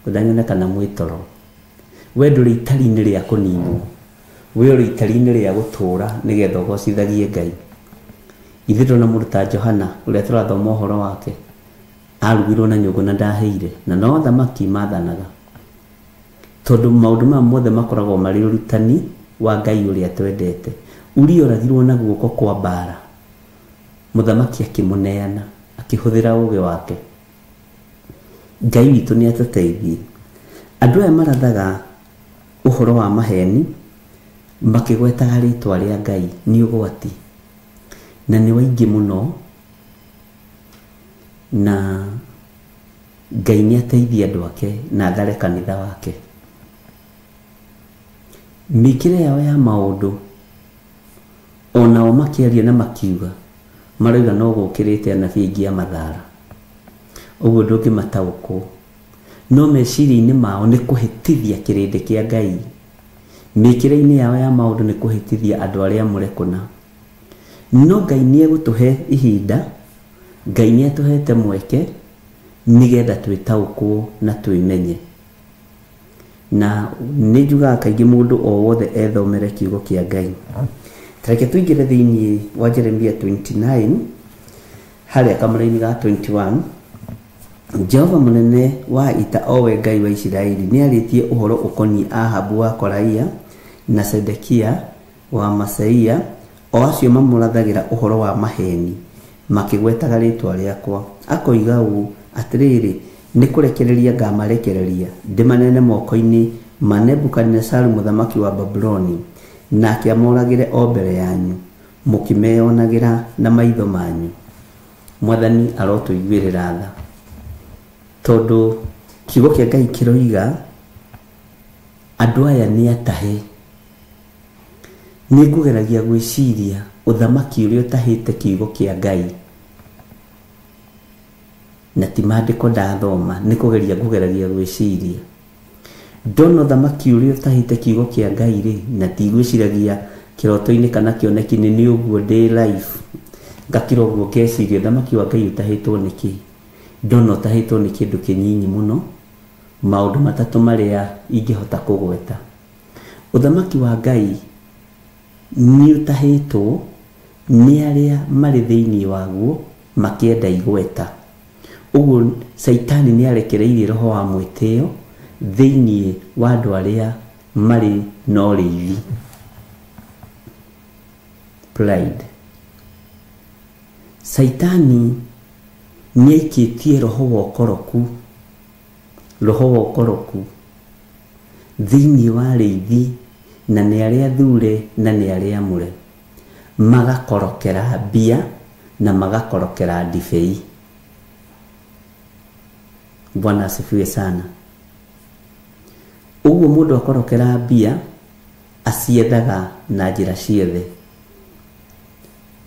ndanyonekana mwĩtoro. We ndũrĩ itari-inĩ rĩa kũninwo, we ũrĩ itari-inĩ rĩa gũtũũra nĩgetha ũgocithagie Ngai. Ithuĩ ndona mũndũ ta Johana ũrĩa tũrathoma ũhoro wake, arugirwo na nyũngũ na ndahĩire, na no athamaki maathanaga, tondũ maũndũ maya mothe makoragwo marĩ ũrutani wa Ngai ũrĩa twendete. Uria oragirwo na guoko kwa mbara, mũthamaki akĩmũneana akĩhũthĩra ũũgĩ wake. Ngai witũ nĩ atũteithie. Andũ aya marathaga ũhoro wa maheni makĩgwetaga rĩtwa rĩa Ngai nĩ ũgwati, na nĩ waingĩ mũno, na Ngai nĩ ateithia andũ ake na athare kanitha wake. Mĩkĩre yao ya maũndũ onao makĩaria na makiuga marauga no gũkĩrĩte anabii aingĩ a mathara, ũguo ndũngĩmataũkwo. No meciria-inĩ mao nĩ kũhĩtithia kĩrĩndĩ kĩa Ngai. Mĩkĩre-inĩ yao ya maũndũ nĩ kũhĩtithia andũ arĩa mũre kũna. No Ngai nĩ egũtũhe ihinda, Ngai nĩ atũhete mweke nĩgetha twĩtaũkwo na twĩmenye. Na nĩ njugaga kaingĩ mũndũ o wothe ethomere kiugo kĩa Ngai. Tareke tũingĩre thĩinĩ wa Jeremia 29 harĩa kamũra-inĩ ga 21. Jehova mũnene wa ita owe Ngai wa Isiraeli nĩ arĩtie ũhoro ũkoniĩ Ahabu wa Kolaia na Sedekia wa Maseia, o acio mamũrathagĩra ũhoro wa maheni makĩgwetaga rĩtwa rĩakwa. Akoiga ũũ atĩrĩrĩ, nĩ kũrekereria ngamarekereria ndĩmanene moko-inĩ ma Nebukadinezaru mũthamaki wa Babuloni, nake amoragĩre o mbere yanyu mũkĩmeyonagĩra na maitho manyu. Mwathani arotũiguĩrĩra tha, tondũ kiugo kĩa Ngai kĩroiga andũ aya nĩ atahe. Nĩ ngũgeragia gwĩciria ũthamaki ũrĩa ũtahĩte kiugo kĩa Ngai, na ti maandĩko ndathoma, nĩ kũgeria ngũgeragia gwĩciria. Ndono thamaki uri utahite kiugo kia Ngai ri na tigwiciragia kiroto-ini kana kioneki-ini ni uguo day life ngakira uguo keciria thamaki wa Ngai utahitwo niki. Ndono utahitwo ni kindu kinyinyi muno. Maundu matatu maria ingihota kugweta. Uthamaki wa Ngai ni utahitwo ni aria mari thiini waguo makienda igweta. Uguo Saitani ni arekereirie roho wa mwitio thiini wa andu aria mari no riithi. Pride. Saitani ni aikitie roho wa ukoroku thiini wa riithi na ni aria thure na ni aria amure magakorokera bia na magakorokera ndibei. Bwana asifiwe sana. Uguo mundu akorokera bia aciethaga na njira ciothe.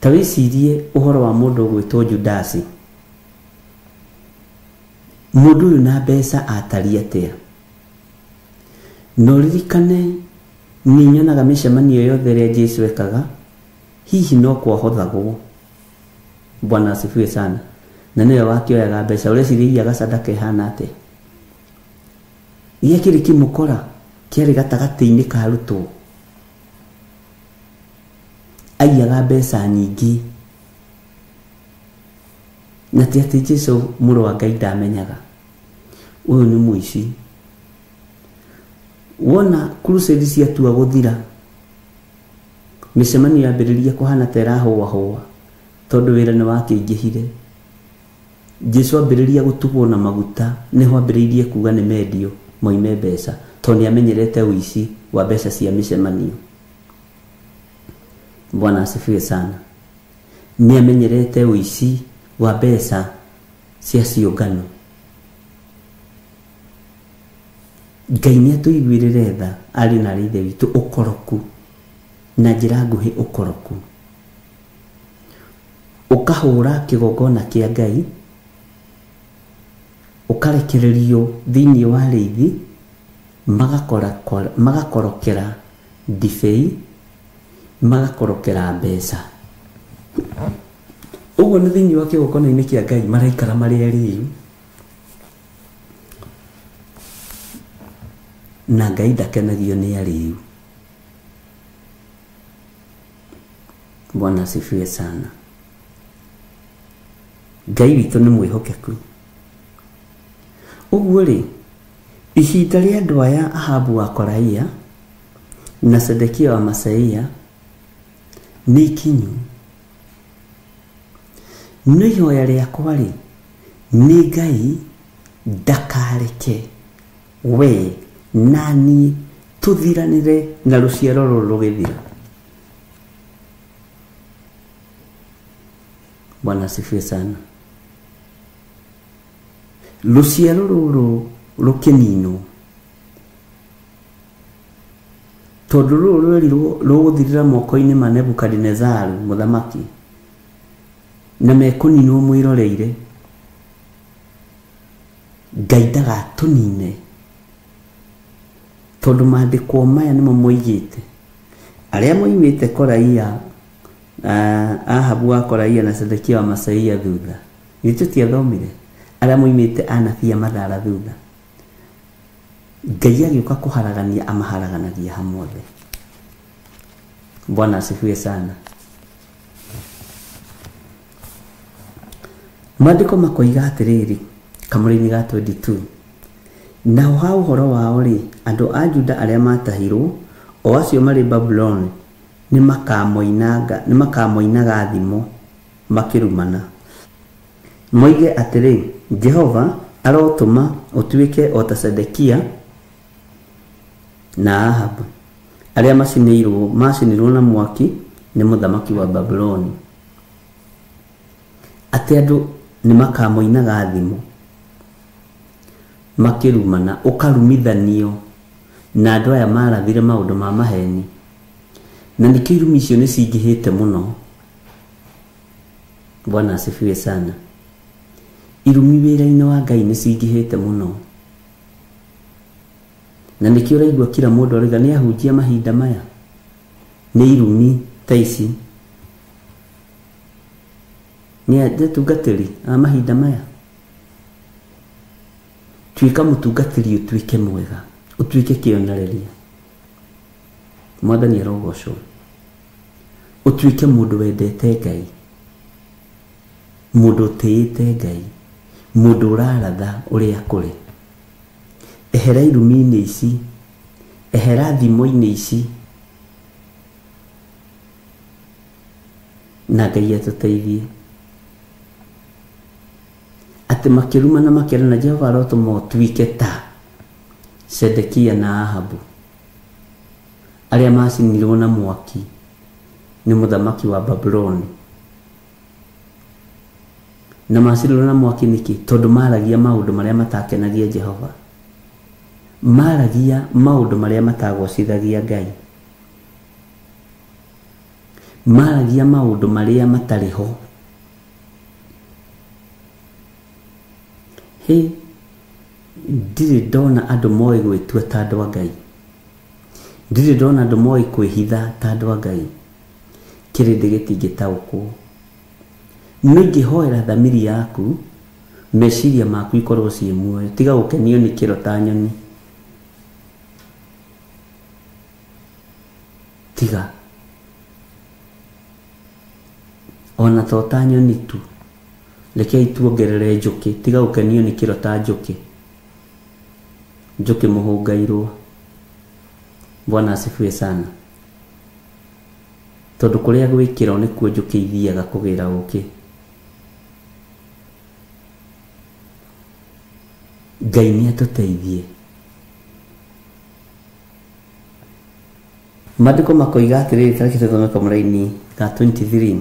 Tawicirie uhoro wa mundu gwitwo Judasi. Mundu uyu na mbeca atari atia. No ririkane ni nyonaga micemanio yothe ria Jesu ekaga hihi no kwahothagwo. Bwana asifiwe sana. Na niwe wakioyaga mbeca ureciria gasadaka ihana atia. Iye kiri kimukora kiari gatagati-ini ka arutwo. Aiyaga mbeca nyingi. Na ti ati Jesu muru wa Ngai ndamenyaga. Uyu ni muici. Wona crusade ciatua guthira, micemanio yambiriria kuhana ta irahũa tondu wira ni wakĩingĩhire. Jesu ambiriria gutugwo na maguta niho ambiririe kuga ni mendio moime mbeca tondu ni amenyerete uici wa mbeca cia micemanio. Bwana asifiwe sana. Ni amenyerete uici wa mbeca cia ciũngano. Ngai ni atuiguirire tha ari na rithe witu ukoroku na njira nguhi ukoroku. Ukahura kigongona kia Ngai ukarekererio thiini wa riithi magakorokera ndibei magakorokera mbeca. Uguo ni thiini wa kigongona-ini kia Ngai maraikara mari eriu. Na Ngai ndakenagio ni ariu. Bwana asifiwe sana. Ngai witu ni mwihokeku. Uguo ri ihinda ria andu aya Ahabu wa Koraia na Sedekia wa Masaia ni ikinyu. No ihoya riakwa ri ni Ngai ndakareke we nani tuthiranire na ruciaro ruru rugithira. Bwana asifiwe sana. Ruciaro ruru rukinino tondu ruru ruguthirira moko-ini ma Nebukadnezaru muthamaki na mekuninwo mwiroreire. Ngai ndagatunine tondu maandiko maya nimo moigite aria moimite Koraia, Ahabu wa Koraia na Sedekia wa Masaia thutha. Itu tiathomire aria moimite anabii mathara thutha. Ngai agĩũka kuharagania amaharaganagia hamwe. Bwana asifiwe sana. Maandiko makoiga atiriri kamũra-inĩ ga 22 nao ha ũhoro wao ri andu a Juda aria matahirwo o acio mari Babylon ni makamoinaga thimo makirumana moige atiri Jehova arotuma utuike o ta Sedekia na Ahabu aria macinirwo na mwaki ni muthamaki wa Babylon. Ati andu ni makamoinaga thimo makirumana ukarumithanio na andu aya marathire maundu ma maheni na nikio irumi icio ni cingihite muno. Bwana asifiwe sana. Irumi wira-ini wa Ngai ni cingihite muno. na nikio raigua kila mundu ariga ni ahunjia mahinda maya ni irumi taisi ni atungatiri a mahinda maya tuika mutungatiri utuike mwega utuike kionereria mwathani arogocwo utuike mundu wendete Ngai mundu tiite Ngai mundu uraratha uria kuri ehera irumi-ini ici ehera thimo-ini ici na Ngai atuteithie ati makiruma na makirana Jehova arotuma tuike ta Sedekia na Ahabu aria macinirwo na mwaki ni muthamaki wa Babuloni na macinirwo na mwaki niki tondu maragia maundu maria matakenagia Jehova maragia maundu maria matagocithagia Ngai maragia maundu maria matariho ndiri ndona andu moi gwitua ta andu a Ngai ndiri ndona andu moi kwihitha ta andu a Ngai kirindi gitingitaukwo ningihoera thamiri yaku meciria maku ikorwo cie muoyo tiga gukenio ni kiro ta nyoni tiga ona to ta nyoni tu lekei tuongerere njuki tiga gukenio ni kiro ta njuki njuki muhungairwo Bwana asifiwe sana tondu kuria gwikiro ni kuo njuki ithiaga kugira uki Ngai ni atuteithie Maandiko makoiga atiriri tariki tuthomeka muraini ka 23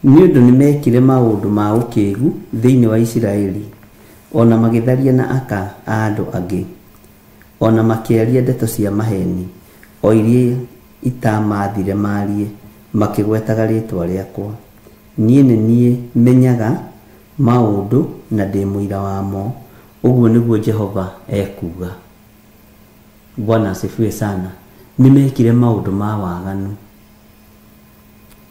ni undu ni mekire maundu ma ukigu thiini wa Isiraeli ona magitharia na aka andu angi ona makiaria ndeto cia maheni o iria itamathire marie makigwetaga ritwa riakwa nie menyaga maundu na ndi muira wamo uguo niguo Jehova ekuga Bwana asifiwe sana nimekire maundu ma waganu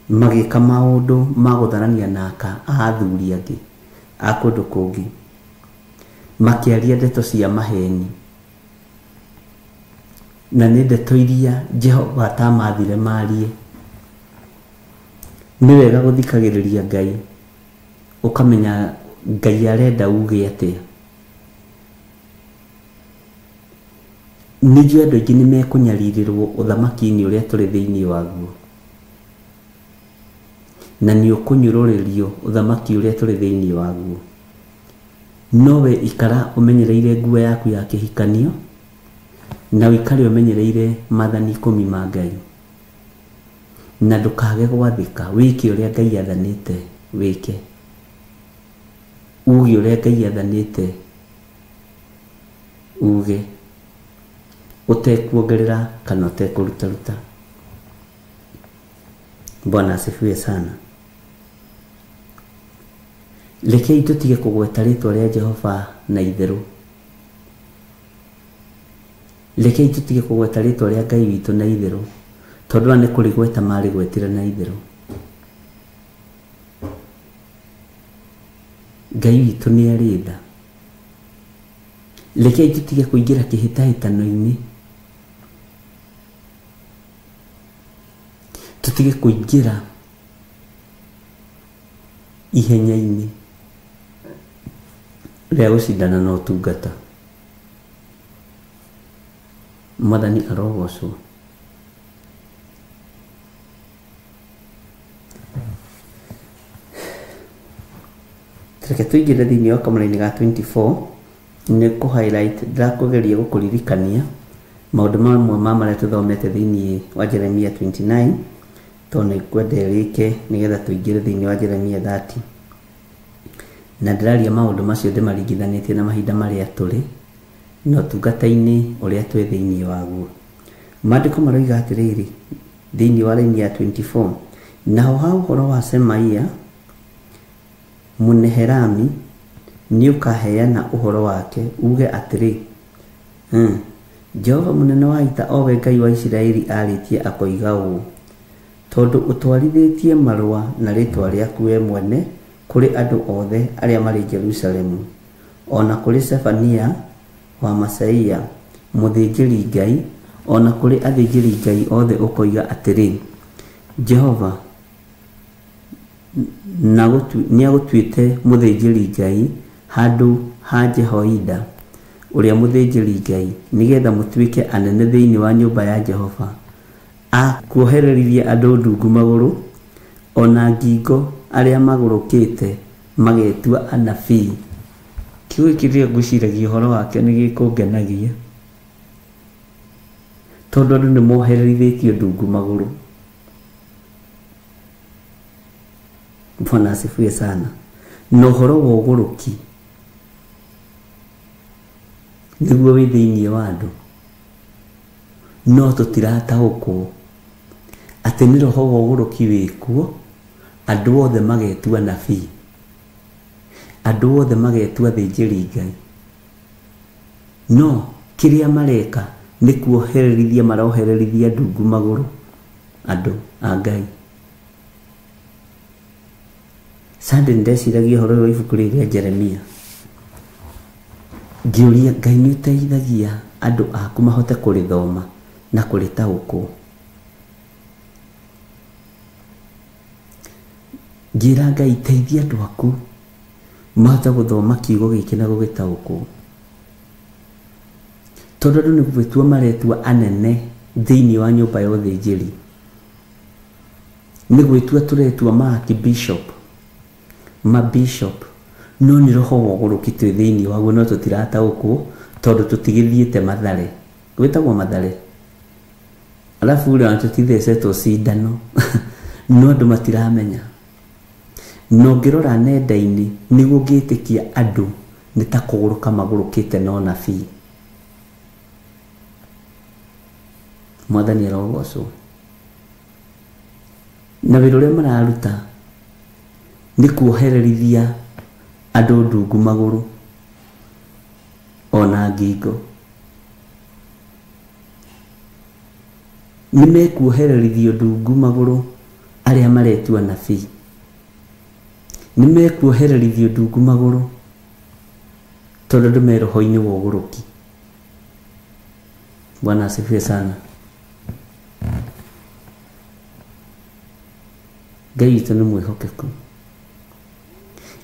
magika maundu ma gutharania naka athuri angi akundu kungi makiaria ndeto cia maheni na ni ndeto iria Jehova tamathire marie ni wega guthikagiriria Ngai ukamenya Ngai arenda uge atia nijue andu aingi ni mekunyaririrwo uthamaki-ini uria turi thiini waguo na ni ukunyururirio uthamaki uria turi thiini waguo nowe ikara umenyereire nguo yaku ya kihikanio na wikare umenyereire mathani 10 ma Ngai na ndukage gwathika wiki uria Ngai athanite wike uge uria Ngai athanite uge utekuongerera kana utekurutaruta Bwana asifiwe sana lekei tutige kugweta ritwa ria Jehova na itheru lekei tutige kugweta ritwa ria Ngai witu na itheru tondu ni kurigweta mari gwetira na itheru Ngai witu ni aritha lekei tutige kuingira kihitahitano-ini tutige kuingira ihenya-ini ria gucindana na utungata Mwathani arogocwo tureke tuingire thiini wa kamũra-inĩ ga 24 ni ku highlight ndakugeria gukuririkania maundu mamwe ma maria tuthomete thiini wa Jeremia 29 tone kwende rike nigetha tuingire thiini wa Jeremia 30 na ndiraria maundu macio ndimaringithanitie na mahinda maria turi no tungata-ini uria twi thiini waguo maandiko maroiga atiriri thiini wa raini ya 24 naho ha uhoro wa Semaia Muneherami ni ukaheana uhoro wake uge atiri Jehova munene wa ita owe Ngai wa Isiraeli aritie akoiga ũũ: tondu utwarithitie marua na ritwa rĩaku we mwene kuri andu othe aria mari Jerusalemu, ona kuri Sefania wa Masaia muthinjiri Ngai, ona kuri athinjiri Ngai othe ukoiga atiri, Jehova niagũtuĩte muthinjiri Ngai handu ha Jehoida uria muthinjiri Ngai, nigetha mutuike anene thiini wa nyumba ya Jehova, akuohererithie andu ndungu maguru, ona ngingo aria magurukite magetua anabii. Kiugo kĩrĩa ngwĩciragia ũhoro wake nĩ gĩkũngenagia, tondũ andũ nĩ mohererithĩtio ndungu maguru. Bwana asifiwe sana. Na ũhoro wa ũgũrũki nĩguo wĩ thĩinĩ wa andũ, no tũtirataũkwo atĩ nĩ roho wa ũgũrũki wĩkuo, andũ othe magetua nabii, andũ othe magetua thĩnjĩri Ngai, no kĩrĩa mareka nĩ kuohererithia, marohererithia ndungu maguru andũ a Ngai. Sunday ndeciragia ũhoro wa ibuku rĩa Jeremia, ngĩũria Ngai nĩ ũteithagia andũ aku mahote kũrĩthoma na kũrĩtaũkwo. Ngĩra Ngai, teithia andũ aku mahote gũthoma kiugo gĩkĩ na gũgĩtaũkwo, tondũ andũ nĩ gwĩtua maretua anene thĩinĩ wa nyũmba ya ũthĩnjĩri, nĩ gwĩtua tũretua ma-archbishop, ma-bishop, no nĩ roho wa ũgũrũki twĩ thĩinĩ waguo, no tũtirataũkwo tondũ tũtigĩthiĩte Mathare. Gwĩtagwo Mathare, alafu ũrĩa tũtithecetwo cindano no andũ matiramenya. No ngĩrora nenda-inĩ nĩguo ngĩtĩkia andũ nĩ ta kũgũrũka magũrũkĩte no nabii. Mwathani arogocwo. Na wĩra ũrĩa mararuta nĩ kuohererithia andũ ndungu maguru ona ngingo. Nĩ mekuohererithio ndungu maguru arĩa maretua nabii, nĩ mekuohererithio ndungu maguru tondũ andũ me roho-inĩ wa ũgũrũki. Bwana asifiwe sana. Ngai witũ nĩ mwĩhokeku.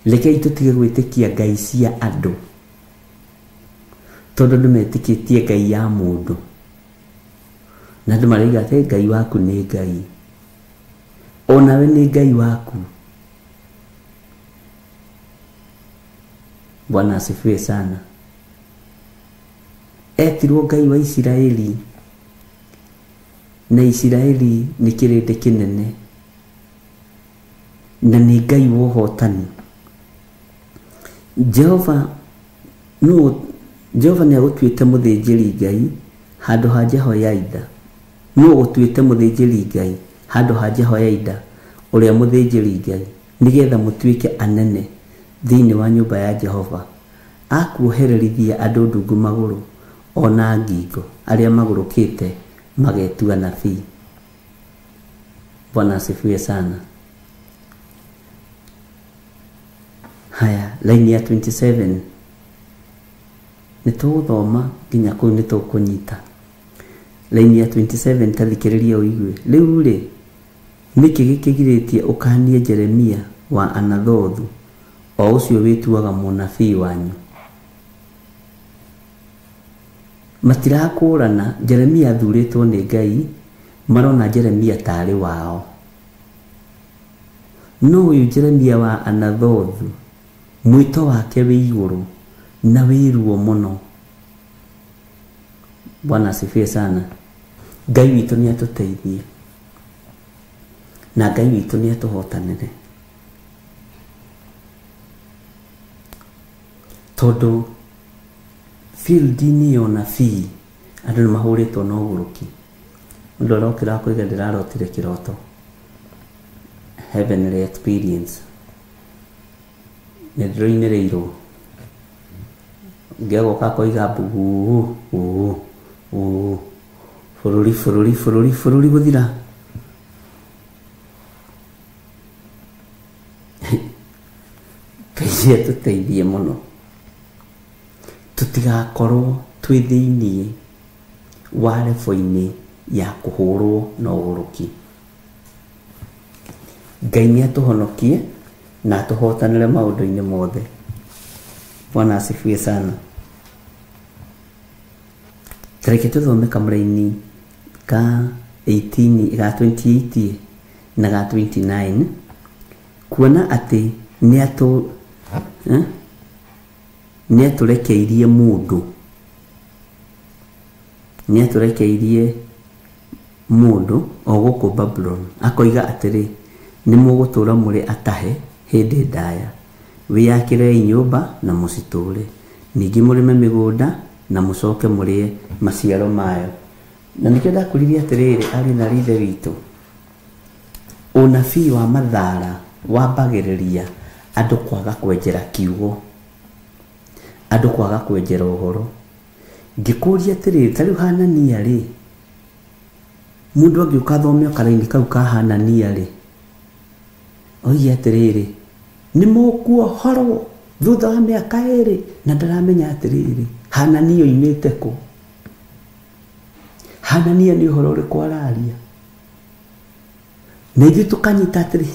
Rekei tũtige gwĩtĩkia ngai cia andũ, tondũ andũ metĩkĩtie ngai ya mũndũ, na andũ maraiga atĩ Ngai waku nĩ Ngai, onawe nĩ Ngai waku. Bwana asifiwe sana. Etirwo Ngai wa Isiraeli, na Isiraeli nĩ kĩrĩndĩ kĩnene, na nĩ Ngai wa ũhotani. Jehova nĩ agũtuĩte mũthĩnjĩri Ngai handũ ha Jehoiada, no gũtuĩte mũthĩnjĩri Ngai handũ ha Jehoiada ũrĩa mũthĩnjĩri Ngai, nigetha mũtuĩke anene thĩinĩ wa nyũmba ya Jehova, akuohererithia andũ ndungu maguru ona ngingo arĩa magũrũkĩte magetua nabii. Bwana asifiwe sana. Haya, laini ya 27 nĩ tũgũthoma nginya kũu nĩ tũkũnyita. Laini ya 27 tathikĩrĩria ũigue. Rĩu rĩ, nĩkĩ gĩkĩgirĩtie ũkanie Jeremia wa Anathothu, o ũcio wĩtuaga mũnabii wanyu? Matirakũrana Jeremia athurĩtwo nĩ Ngai, marona Jeremia tarĩ wao. No ũyũ Jeremia wa Anathothu mwĩto wake wĩ igũrũ na wĩruo mũno. Bwana asifiwe sana. Ngai witũ nĩ atũteithie, na Ngai witũ nĩ atũhotanĩre, tondũ field-inĩ ya ũnabii andũ nĩ mahũrĩtwo na ũgũrũki. Mũndũ arokĩra kũiga ndĩrarotire kĩroto, heavenly experience, nĩ ndĩroinĩrĩirwo, ngĩagoka kũiga mbugu Bururi guthira Ngai tuteithie muno tutigakorwo twi thiini wa levo-ini ya kuhurwo na uguruki. Ngai ni atuhonokie na atuhotanire maundu-ini mothe. Bwana asifiwe sana. Tareke tuthome kamuraini ka 18 ga 28 na ga 29 kuona ati ni aturekeirie mundu o guku Babylon akoiga atiri ni mugutura muri atahe hindi ndaya wiyakire nyumba na musiture ningi murime migunda na mucoke murie maciaro mayo. Na nikio ndakuririe atiriri ari na rithe witu unabii wa mathara wambagiriria andu kwaga kwenjera kiugo, andu kwaga kwenjera uhoro. Ngikuria atiriri tari Hanania ri mundu angiuka thome karaini kau ka Hanania ri oiye atiriri ni mukuo horo thutha wa miaka 2 na ndaramenya atiriri Hanania oimite ku. Hanania ni uhoro uri kwararia na ithu tukanyita atiri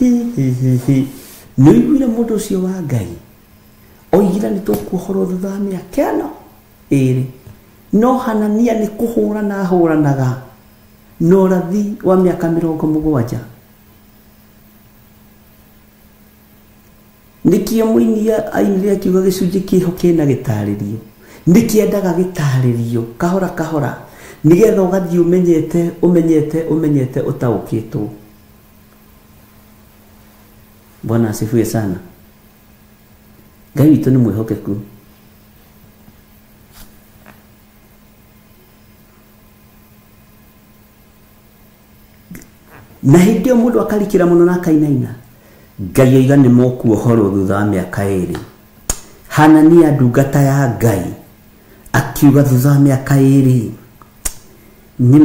ni igwire mundu ucio wa Ngai oigira ni tukuhoro thutha wa miaka 2 no Hanania ni kuhurana ahuranaga no rathi wa miaka 70. Nikio muinia ainire akiuga gicunji kiho kina gitaririo nikiendaga gitaririo kahora nigetha ugathii umenyete utaukitwo. Bwana asifiwe sana. Ngai witu ni mwihokeku. Na hindio mundu akalikira muno na kainaina Ngai oiga ni mukuohorwo thutha wa miaka 2. Hanania ndungata ya Ngai akiuga thutha wa miaka 2 ni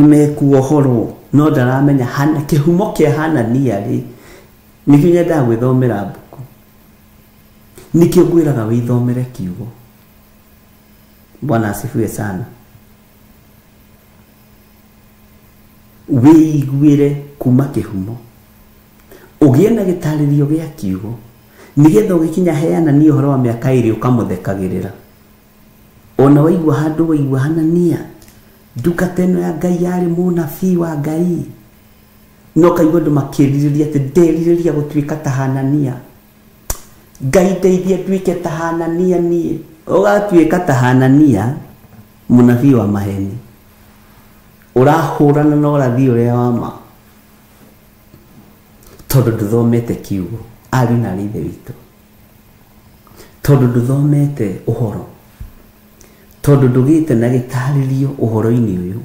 mekuohorwo no ndaramenya kihumo kia Hanania ri nikinya ndagwithomera mbuku nikio ngwiraga withomere kiugo. Bwana asifiwe sana. Wiguire kuma kihumo ugie na gitaririo gia kiugo nigetha ugikinya heana ni uhoro wa miaka 2 ukamuthekagirira. Ona waigua handu waigua Hanania ndungata ino ya Ngai yari munabii wa Ngai no kaigua andu makiririria ati ndeririria gutuika ta Hanania. Ngai ndeithie nduike ta Hanania nie. Ugatuika ta Hanania munabii wa maheni urahurana na urathi uria wa ma tondu nduthomete kiugo ari na rithe witu, tondu nduthomete uhoro, tondu ndugite na gitaririo uhoro-ini uyu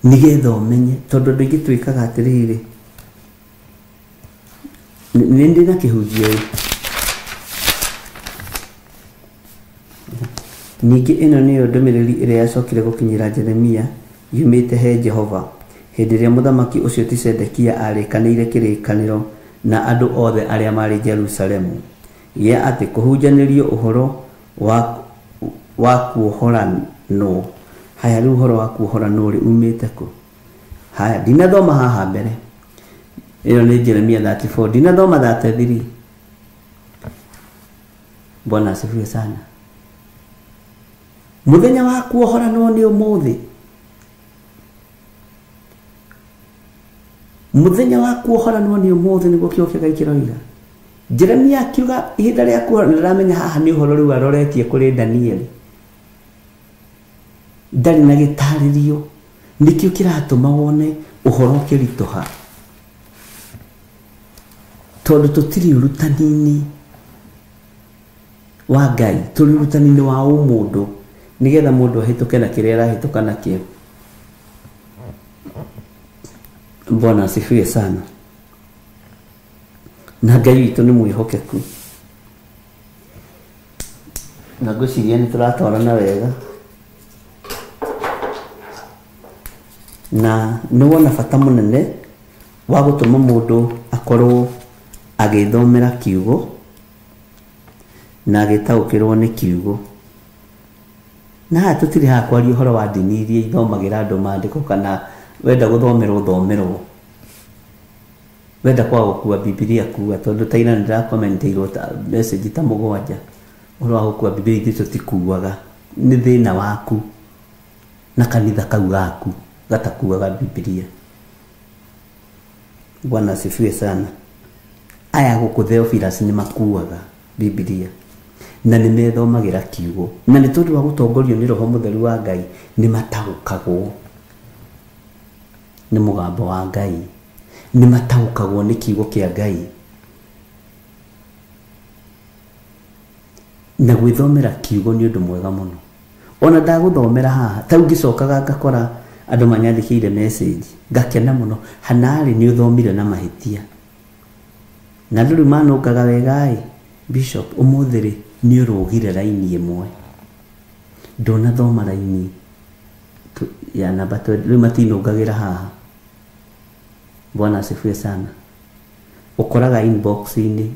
nigetha umenye. Tondu ndu ingi twikaga atiriri nindi na kihujio ningi ino niyo ndumiriri iria yacokire gukinyira Jeremia yumite he Jehova hindi iria muthamaki ucio ti Sedekia arikanire kirikaniro na andu othe aria mari Jerusalemu ye ati kuhunjanirio uhoro wa kuohorano. Haya riu uhoro wa kuohorano ri umite ku? Haya ndinathoma haha mbere iyo ni Jeremia 34 ndinathoma 33. Bwana asifiwe sana. Muthenya wa kuohorano ni umuthi. Muthenya wa kuohorano ni umuthi niguo kio kigaikirira. Jeremia akiuga ihinda ria kuohorana ndiramenya haha ni uhoro riu aroretie kuri Danieli ndari na gitaririo nikio kiratuma wone uhoro kiritoha tondu tutiri urutanini wa Ngai turi urutanini wa umundu nigetha mundu ahituke na kiria arahituka nakio. Bwana asifiwe sana. Na Ngai witu ni mwihokeku na ngwiciria ni turatwarana wega na nĩ wona bata mũnene wa gũtũma mũndũ akorwo agĩthomera kiugo na agĩtaũkĩrwo nĩ kiugo. Na haha tũtirĩ haha kwaria ũhoro wa ndini iria ithomagĩra andũ maandĩko kana wenda gũthomerwo thomerwo. Wenda kwa gũkua Biblia kuua, tondũ taina nĩndĩrakomenteirwo message ta 7 ũhoro wa gũkua Biblia ithuĩ tũtikuaga. Nĩ thĩna waku na kanitha kau gaku gatakuaga Biblia. Bwana asifiwe sana. Aya gũkũ Theophilus nĩ makuaga Biblia na nĩ methomagĩra kiugo, na nĩ tondũ wa gũtongorio nĩ Roho Mũtheru wa Ngai nĩ mataũkagwo nĩ mũgambo wa Ngai, nĩ mataũkagwo nĩ kiugo kĩa Ngai. Na gwĩthomera kiugo nĩ ũndũ mwega mũno. Ona ndagũthomera haha ta ũngĩcokaga ngakora andũ manyandĩkĩire message ngakena mũno, hanarĩ nĩ ũthomire na mahĩtia na andũ manũngaga wega. Bishop ũmũthĩ nĩ ũrũgire raini ĩmwe, ndũnathoma raini ya namba 20 rĩu matinũngagĩra haha. Bwana asifiwe sana. Ũkoraga inbox-inĩ,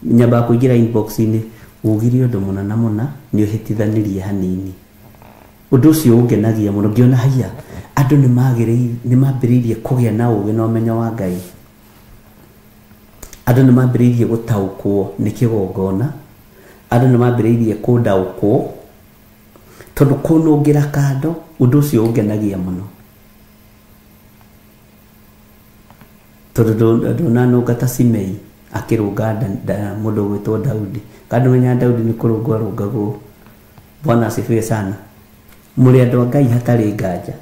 nyambaga kũingĩra inbox-inĩ ũgire ũndũ mũna na mũna nĩ ũhĩtithanĩrie hanini. Ũndũ ũcio ũngenagia mũno, ngĩona haiya andũ nĩ mambĩrĩirie kũgĩa na ũũgĩ na ũmenyo wa Ngai. Andũ nĩ mambĩrĩirie gũtaũkwo nĩ kĩgongona, andũ nĩ mambĩrĩirie kũndaũkwo tondũ kũnũngĩra kando. Ũndũ ũcio ũngenagia mũno, tondũ ndũnanũnga ta Simei akĩrũnga mũndũ gwĩtwo Daudi. Kando menya Daudi nĩ kũrũngwo arũngagwo. Bwana asifiwe sana. Mũrĩ andũ a Ngai hatarĩ nganja,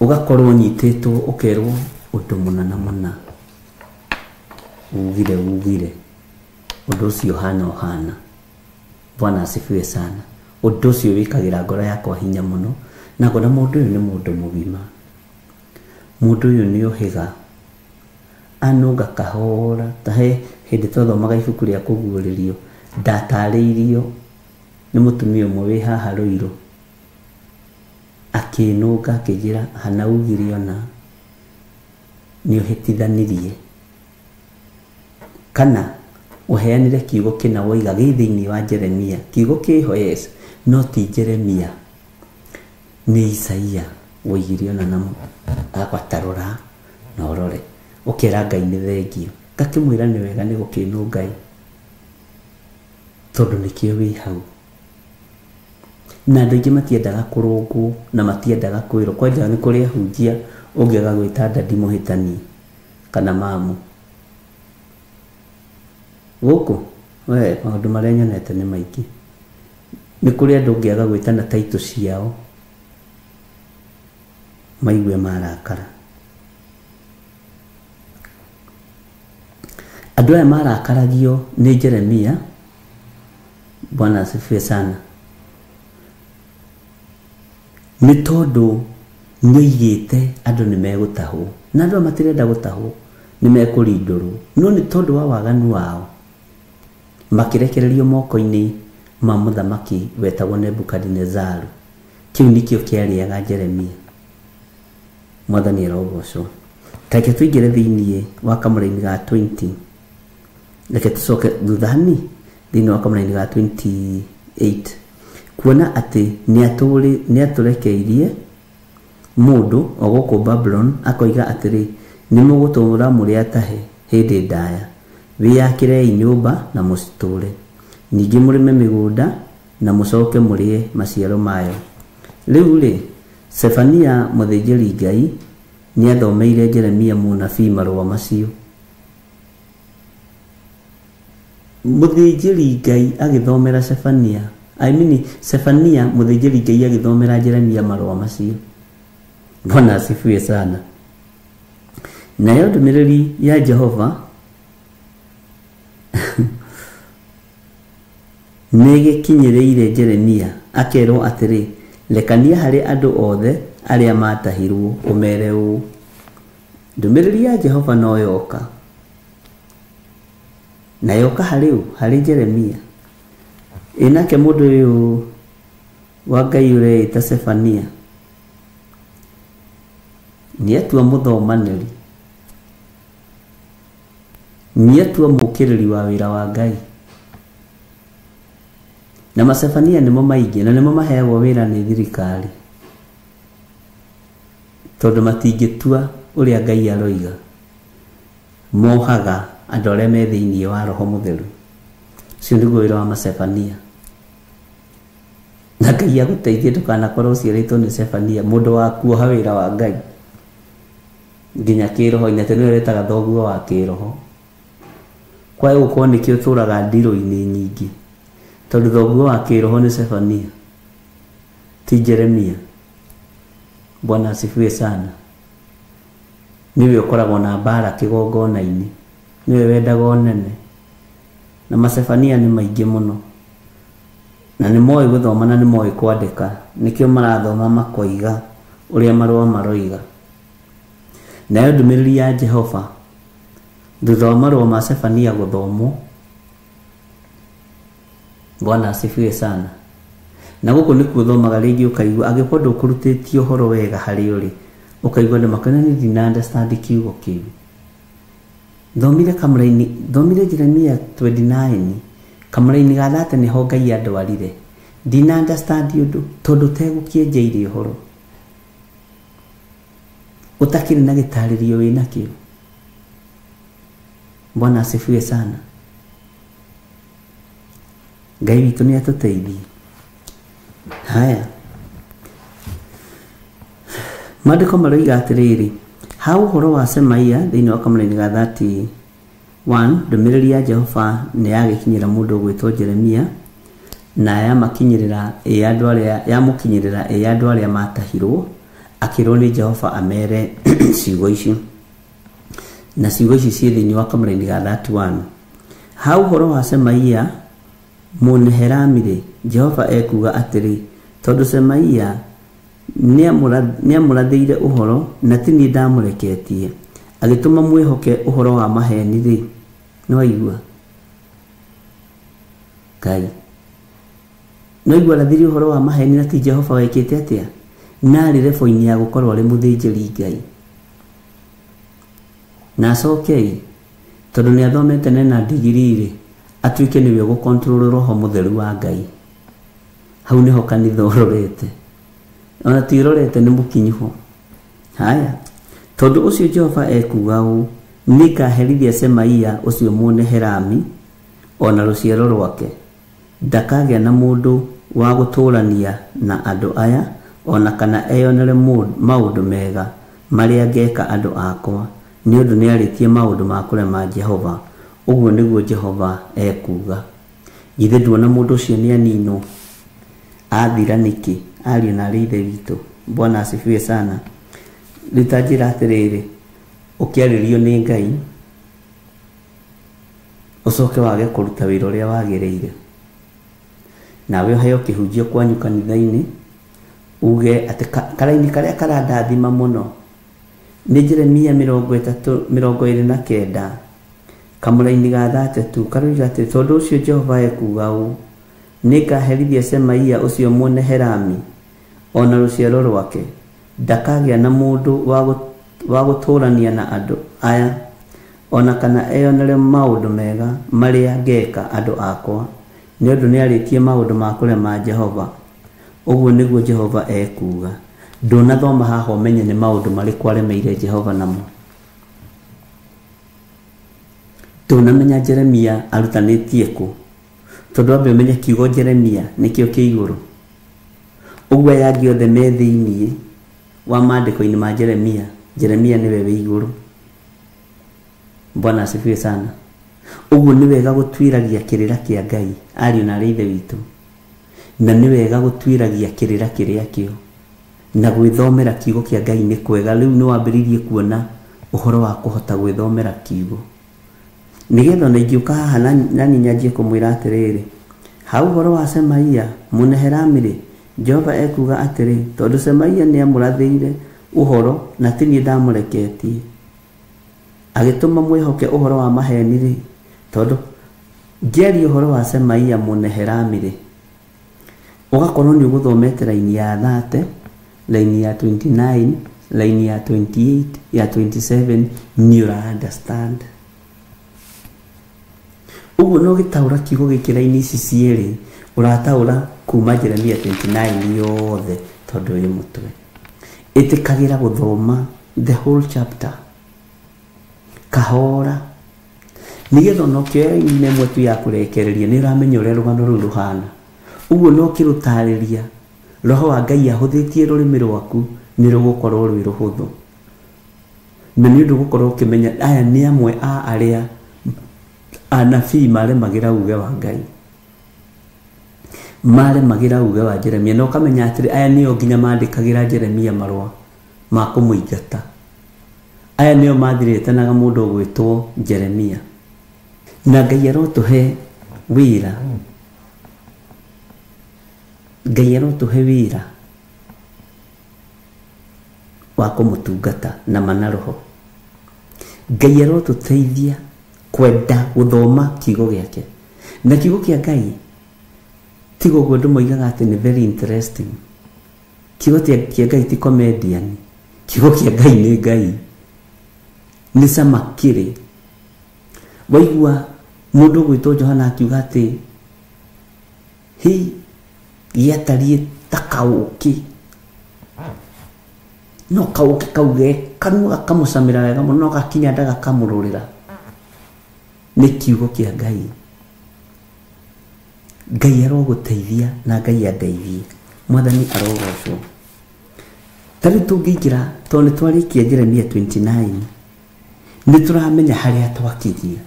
ũgakorwo nyitĩtwo ũkerwo ũndũ mũna na mũna, ugire ũndũ ũcio hana. Bwana asifiwe sana. Ũndũ ũcio wĩkagĩra ngoro yakwa hinya mũno, na ngona mũndũ ũyũ nĩ mũndũ mũgima, mũndũ ũyũ nĩ ũhĩga, anũnga kahora. Tahe hĩndĩ twathomaga ibuku rĩa kũguũrĩrio, ndatarĩirio nĩ mũtumia ũmwe wĩ haha Rũirũ akĩnũnga akĩnjĩra hana ugire ona nĩ ũhĩtithanirie kana ũheanire kiugo kĩna woiga gĩ thĩinĩ wa Jeremia. Kiugo kĩho yes, no ti Jeremia, nĩ Isaia woigire ona namo. Agwatarora na ũrore ũkĩra Ngai nĩ thengio. Ngakĩmwĩra nĩ wega nĩ gũkĩnũ Ngai tondũ nĩkĩo wĩ hau. Na andũ aingĩ matiendaga kũrũngwo na matiendaga kwĩrwo. Kwanja nĩ kũrĩ ahunjia ũngĩaga gwĩta ndadi mũhĩtani kana mamu. Gũkũ maũndũ marĩa nyonete nĩ maingĩ. Nĩ kũrĩ andũ ũngĩaga gwĩtana taitũ ciao maigue marakara. Andũ aya marakaragio nĩ Jeremia. Bwana asifiwe sana. Nĩ tondũ nĩoigĩte andũ nĩ megũtahwo, na andũ matirenda gũtahwo, nĩ mekũrindũrwo. No nĩ tondũ wa waganu wao makĩrekererio moko-inĩ ma mũthamaki wetagwo Nebukadinezaru. Kĩu nĩkĩo kĩarĩaga Jeremia. Mwathani arogocwo. Reke tũingĩre thĩinĩ wa kamũra-inĩ ga 20. Reke tũcoke thutha-inĩ thĩinĩ wa kamũra-inĩ ga 28 kuona atĩ nĩ atũrekeirie mũndũ o gũkũ Babylon, akoiga atĩrĩ nĩ mũgũtũũra mũrĩ atahe hĩndĩ ndaya, wĩyakĩrei nyũmba na mũcitũũre, ningĩ mũrĩme mĩgũnda na mũcoke mũrĩe maciaro mayo. Rĩu Sefania mũthĩnjĩri Ngai nĩ athomeire Jeremia mũnabii marũa macio. Mũthĩnjĩri Ngai agĩthomera Sefania mũthĩnjĩri Ngai agĩthomera Jeremia marũa macio. Bwana asifiwe sana. Nayo ndũmĩrĩri ya Jehova nĩgĩkinyĩrĩire Jeremia, akerwo atĩrĩ lekania harĩ andũ othe arĩa matahirwo ũmere ũũ, ndũmĩrĩri ya Jehova no yoka, na yoka harĩ Jeremia. Inake mũndũ ũyũ wa Ngai ũreĩta Sefania nietua muthomaniri, nietua mukiriri wa wira wa Ngai. Na Macebania nimo maingi na nimo maheagwo wira ni thirikari, tondu matingitua uria Ngai aroiga, mohaga andu aria me thiini wa Roho Mutheru. Cio niguo wira wa Macebania. Na Ngai aguteithie ndukanakorwo uciaritwo ni Macebania, mundu wa kuoha wira wa Ngai nginya kiroho-ini, tene retaga thoguo wa kiroho. Kwa hiyo uko nikio turaga ndiro-ini nyingi, tondu thoguo wa kiroho ni Macebania, ti Jeremia. Bwana asifiwe sana. Niwe ukoragwo na mbara kigongona-ini, niwe wendaga onene. Na Macebania ni maingi muno, na ni moi guthoma na ni moi kwandika, nikio marathoma makoiga uria marua maroiga. Nayo ndumiriri ya Jehova thutha wa marua ma Macebania guthomwo, Bwana asifiwe sana. Na guku ni kuthomaga ringi ukaigua angikorwo ndukurutĩtie uhoro wega hari uri, ukaigua ni makana ni dina understand kiugo kiu. Thomire kamraini, thomire Jeremia 29 kamraini gathate ni ho Ngai andwarire, dina understand undu tondu tegukienjeire uhoro, utakiri na gitaririo wina kio. Bwana asifiwe sana. Ngai witu ni atuteithie. Haya, maandiko maroiga atiriri, hau uhoro wa Semaia thiini wa kamraini ga 31, ndumiriri ya Jehova ni yagikinyira mundu gwitwo Jeremia, na yamakinyirira andu aria matahirwo, akirwo ni Jehova amere ciugo ici. Na ciugo ici cie thiini wa kamraini ga 31. Hau uhoro wa Semaia muneheramire, Jehova ekuga atiri, tondu Semaia niamurathire uhoro na tini ndamureketie, agituma mwihoke uhoro wa maheni ri. No igua Ngai, no igua rathiri uhoro wa maheni na ti Jehova wekite atia, nari rebo-ini ya gukorwo ari muthinjiri Ngai. Na cokei tondu ni athomete na digiri ri, atuike niwe gukontrol Roho Mutheru wa Ngai. Hau niho kanitha urorete, ona tirorete ni mukinyiho. Haya, tondu ucio Jehova ekuga u, nikaherithia Semaia ucio muneherami ona ruciaro rwake, ndakagĩa na mundu wa guturania na andu aya, ona kana eyonere maundu mega maria ngeka andu akwa, ni undu ni aritie maundu ma kurema Jehova. Uguo niguo Jehova ekuga. Githe nduona mundu ucio ni anino, athira niki, ario na ithe witu. Bwana asifiwe sana. Ritajira atiriri, ukiaririo ni Ngai, ucoke wage kuruta wira uria wagiriire, nawe uheo kihunjio kwanyu kanitha-ini, uge ati karaini karia karandathima muno ni Jeremia 29 kamuraini ga 3 karoiga ati, tondu ucio Jehova ekuga u, nikaherithia Semaia ucio muneherami ona ruciaro rwake, ndakagĩa na mundu wa guturania na andu aya, ona kana eyonere maundu mega maria ngeka andu akwa, ni undu ni aritie maundu ma kurema Jehova. Uguo niguo Jehova ekuga. Ndunathoma haha umenye ni maundu mariku aremeire Jehova namo. Ndunamenya Jeremia arutanitie ku, tondu ambe umenye kiugo Jeremia nikio ki iguru. Uguo yangi othe me thiini wa maandiko-ini ma Jeremia, Jeremia niwe wi iguru. Bwana asifiwe sana. Uguo ni wega gutwiragia kirira kia Ngai, ario na ithe witu, na ni wega gutwiragia kirira kiria kio, na gwithomera kiugo kia Ngai ni kwega. Riu ni wambiririe kuona uhoro wa kuhota gwithomera kiugo, nigetha na ingiuka haha nani nyanjie kumwira atiriri, hau uhoro wa Semaia muneheramire, Jehova ekuga atiri, tondu Semaia ni amurathiire uhoro na tini ndamureketie, agituma mwihoke uhoro wa maheni ri, tondu ngeri uhoro wa Semaia muneheramire, ugakorwo ni uguthomete laini ya 30, laini ya 29, line ya 28 ya 27 ni ura understand uguo no gitaura kiugo gikira ine ici cieri urataura kuma Jeremia 29 yothe tondu uyu mutwe itikagira guthoma the whole chapter kahora nigetha no kioya ine mwe tu ya kurekereria ni uramenya uria rugano ru ruhana uguo no kirutariria roho wa Ngai ahuthitie rurimi rwaku ni rugukorwo rwi ruhuthu na ni undu gukorwo ukimenya aya ni amwe a aria anabii maremagira uge wa Ngai maremagira uge wa Jeremia no kamenya atiri aya nio nginya mandikagira Jeremia marwa ma kumuingata aya nio mathiretanaga mundu gwitwo Jeremia na Ngai arotuhe wira Ngai arotuhe wira wa kumutungata na manaroho Ngai arotuteithia kwenda guthoma kiugo giake na kiugo kia Ngai tigo gwe ndumoigaga ati ni very interesting kiugo kia Ngai ti comedian kiugo kia Ngai ni Ngai ni samakire waigua mundu gwitwo Johana akiuga ati hi yatarie takauki no kauke kauge kanua kamusamira wega muno gakinya ndaga kamururira ni kiugo kia Ngai Ngai aroguteithia na Ngai andeithie mwathani arogocwo tari tungigira tone twarikia Jeremia 29 ni turamenya haria twakiria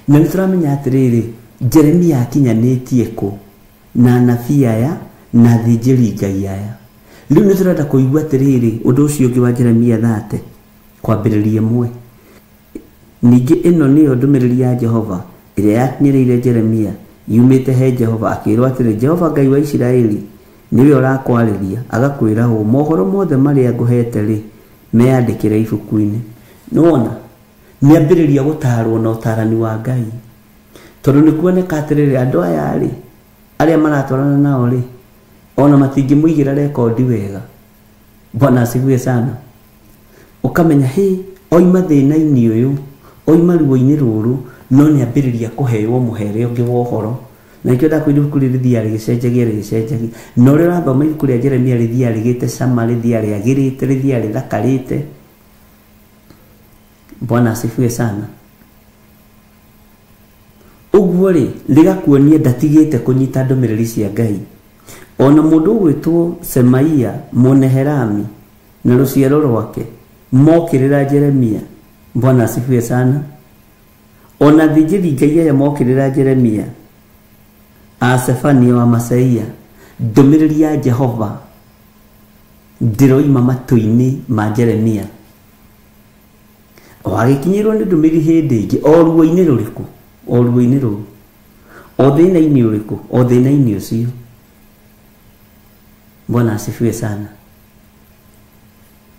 na ni turamenya atiriri Jeremia akinyanĩtie ku na anabii aya na thĩnjĩri Ngai aya riu ni turenda kuigua atiriri undu ucio ungi wa Jeremia 30 kwambĩrĩria mwe ningi ino niyo ndumiriri ya Jehova iria yakinyĩrĩire Jeremia yumite he Jehova akirwa atiri Jehova Ngai wa Isiraeli niwe urakwarĩria agakwĩra ho mohoro mothe maria nguhete ri meyandĩkĩre ibuku-inĩ nona niambĩrĩria gutarwo na utarani wa Ngai tondu ni kuoneka atiriri andu aya ri aria maratwarana nao ri ona matingĩmũigira rekodi wega Bwana asifiwe sana ukamenya hi oima thĩna-inĩ ũyũ oima ruo-inĩ rũrũ no niambĩrĩria kuheywo muhere ũngĩ wa ũhoro na ikio ndakwĩra ibuku rĩrĩ rĩthia rĩgĩcenjagia no rĩo ũrathoma ibuku rĩa Jeremia rĩthia rĩgĩte cama rĩthia rĩagĩrĩte rĩthia rĩthakarĩte Bwana asifiwe sana ũguo rĩ rĩgakuonia ndatigĩte kũnyita ndũmĩrĩri cia Ngai ona mũndũ ũgwĩtwo Semaia Mũnehelami na rũciaro rwake mokĩrĩra Jeremia Bwana asifiwe sana ona thĩnjĩri Ngai aya mokĩrĩra Jeremia Asefania wa Maseia ndũmĩrĩri ya Jehova ndĩroima matũ-inĩ ma Jeremia wagĩkinyĩrwo nĩ ndũmĩrĩri hĩndĩ ĩngĩ o ruo-inĩ rũrĩkũ o ruo-inĩ rũu o thĩna-inĩ ũrĩkũ o thĩna-inĩ ũcio Bwana asifiwe sana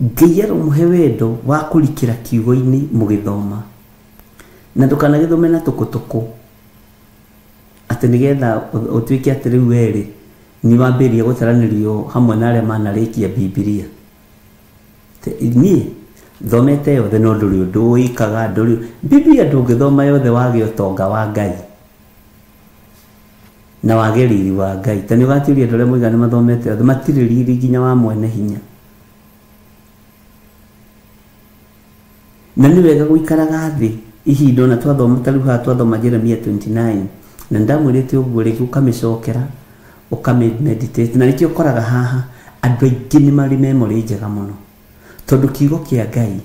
Ngai aromũhe wendo wa kũrikĩra kiugo-inĩ mũgĩthoma na ndũkanagĩthome na tũkũtũkũ atĩ nĩgetha ũtuĩke atĩ rĩu werĩ nĩ wambĩrĩria gũtaranĩrio hamwe na arĩa manarĩkia Bibilia niĩ thomete yothe no ndũrĩ ũndũ wĩkaga ndũrĩ Biblia ndũngĩthoma yothe wage ũtonga wa Ngai na wage riri wa Ngai ta nĩ ũgatuĩria andũ arĩa mũigana mathomete yothe matirĩ riri nginya wa mwene hinya na nĩ wega gũikaraga thĩ ihinda ona twathoma ta rĩu haha twathoma Jeremia 29 na ndamwĩrĩte ũguo rĩngĩ ũkamĩcokera ũkamĩmeditate na nĩkĩo ũkoraga haha andũ aingĩ nĩ marĩ memory njega mũno tondu kiugo kia Ngai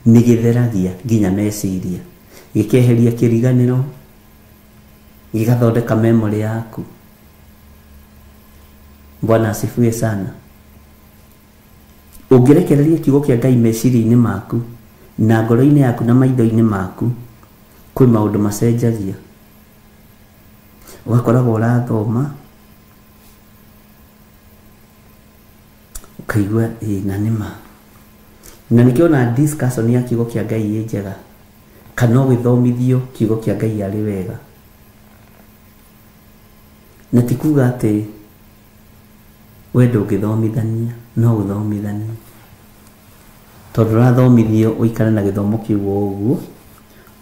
nĩ gĩtheragia nginya meciria gĩkeheria kĩriganĩro gĩgathondeka memory yaku Bwana asifiwe sana ũngĩrekereria kiugo kia Ngai meciria-inĩ maku na ngoro-inĩ yaku na maitho-inĩ maku kwĩ maũndũ macenjagia ũgakoragwo ũrathoma ũkaigua na nĩma na nĩkĩo na discussion ya kiugo kia Ngai ĩ njega kana ũgĩthomithio kiugo kia Ngai arĩ wega na ti kuga atĩ we ndũngĩthomithania no ũthomithanie tondu urathomithio uikare na githomo kiugo uguo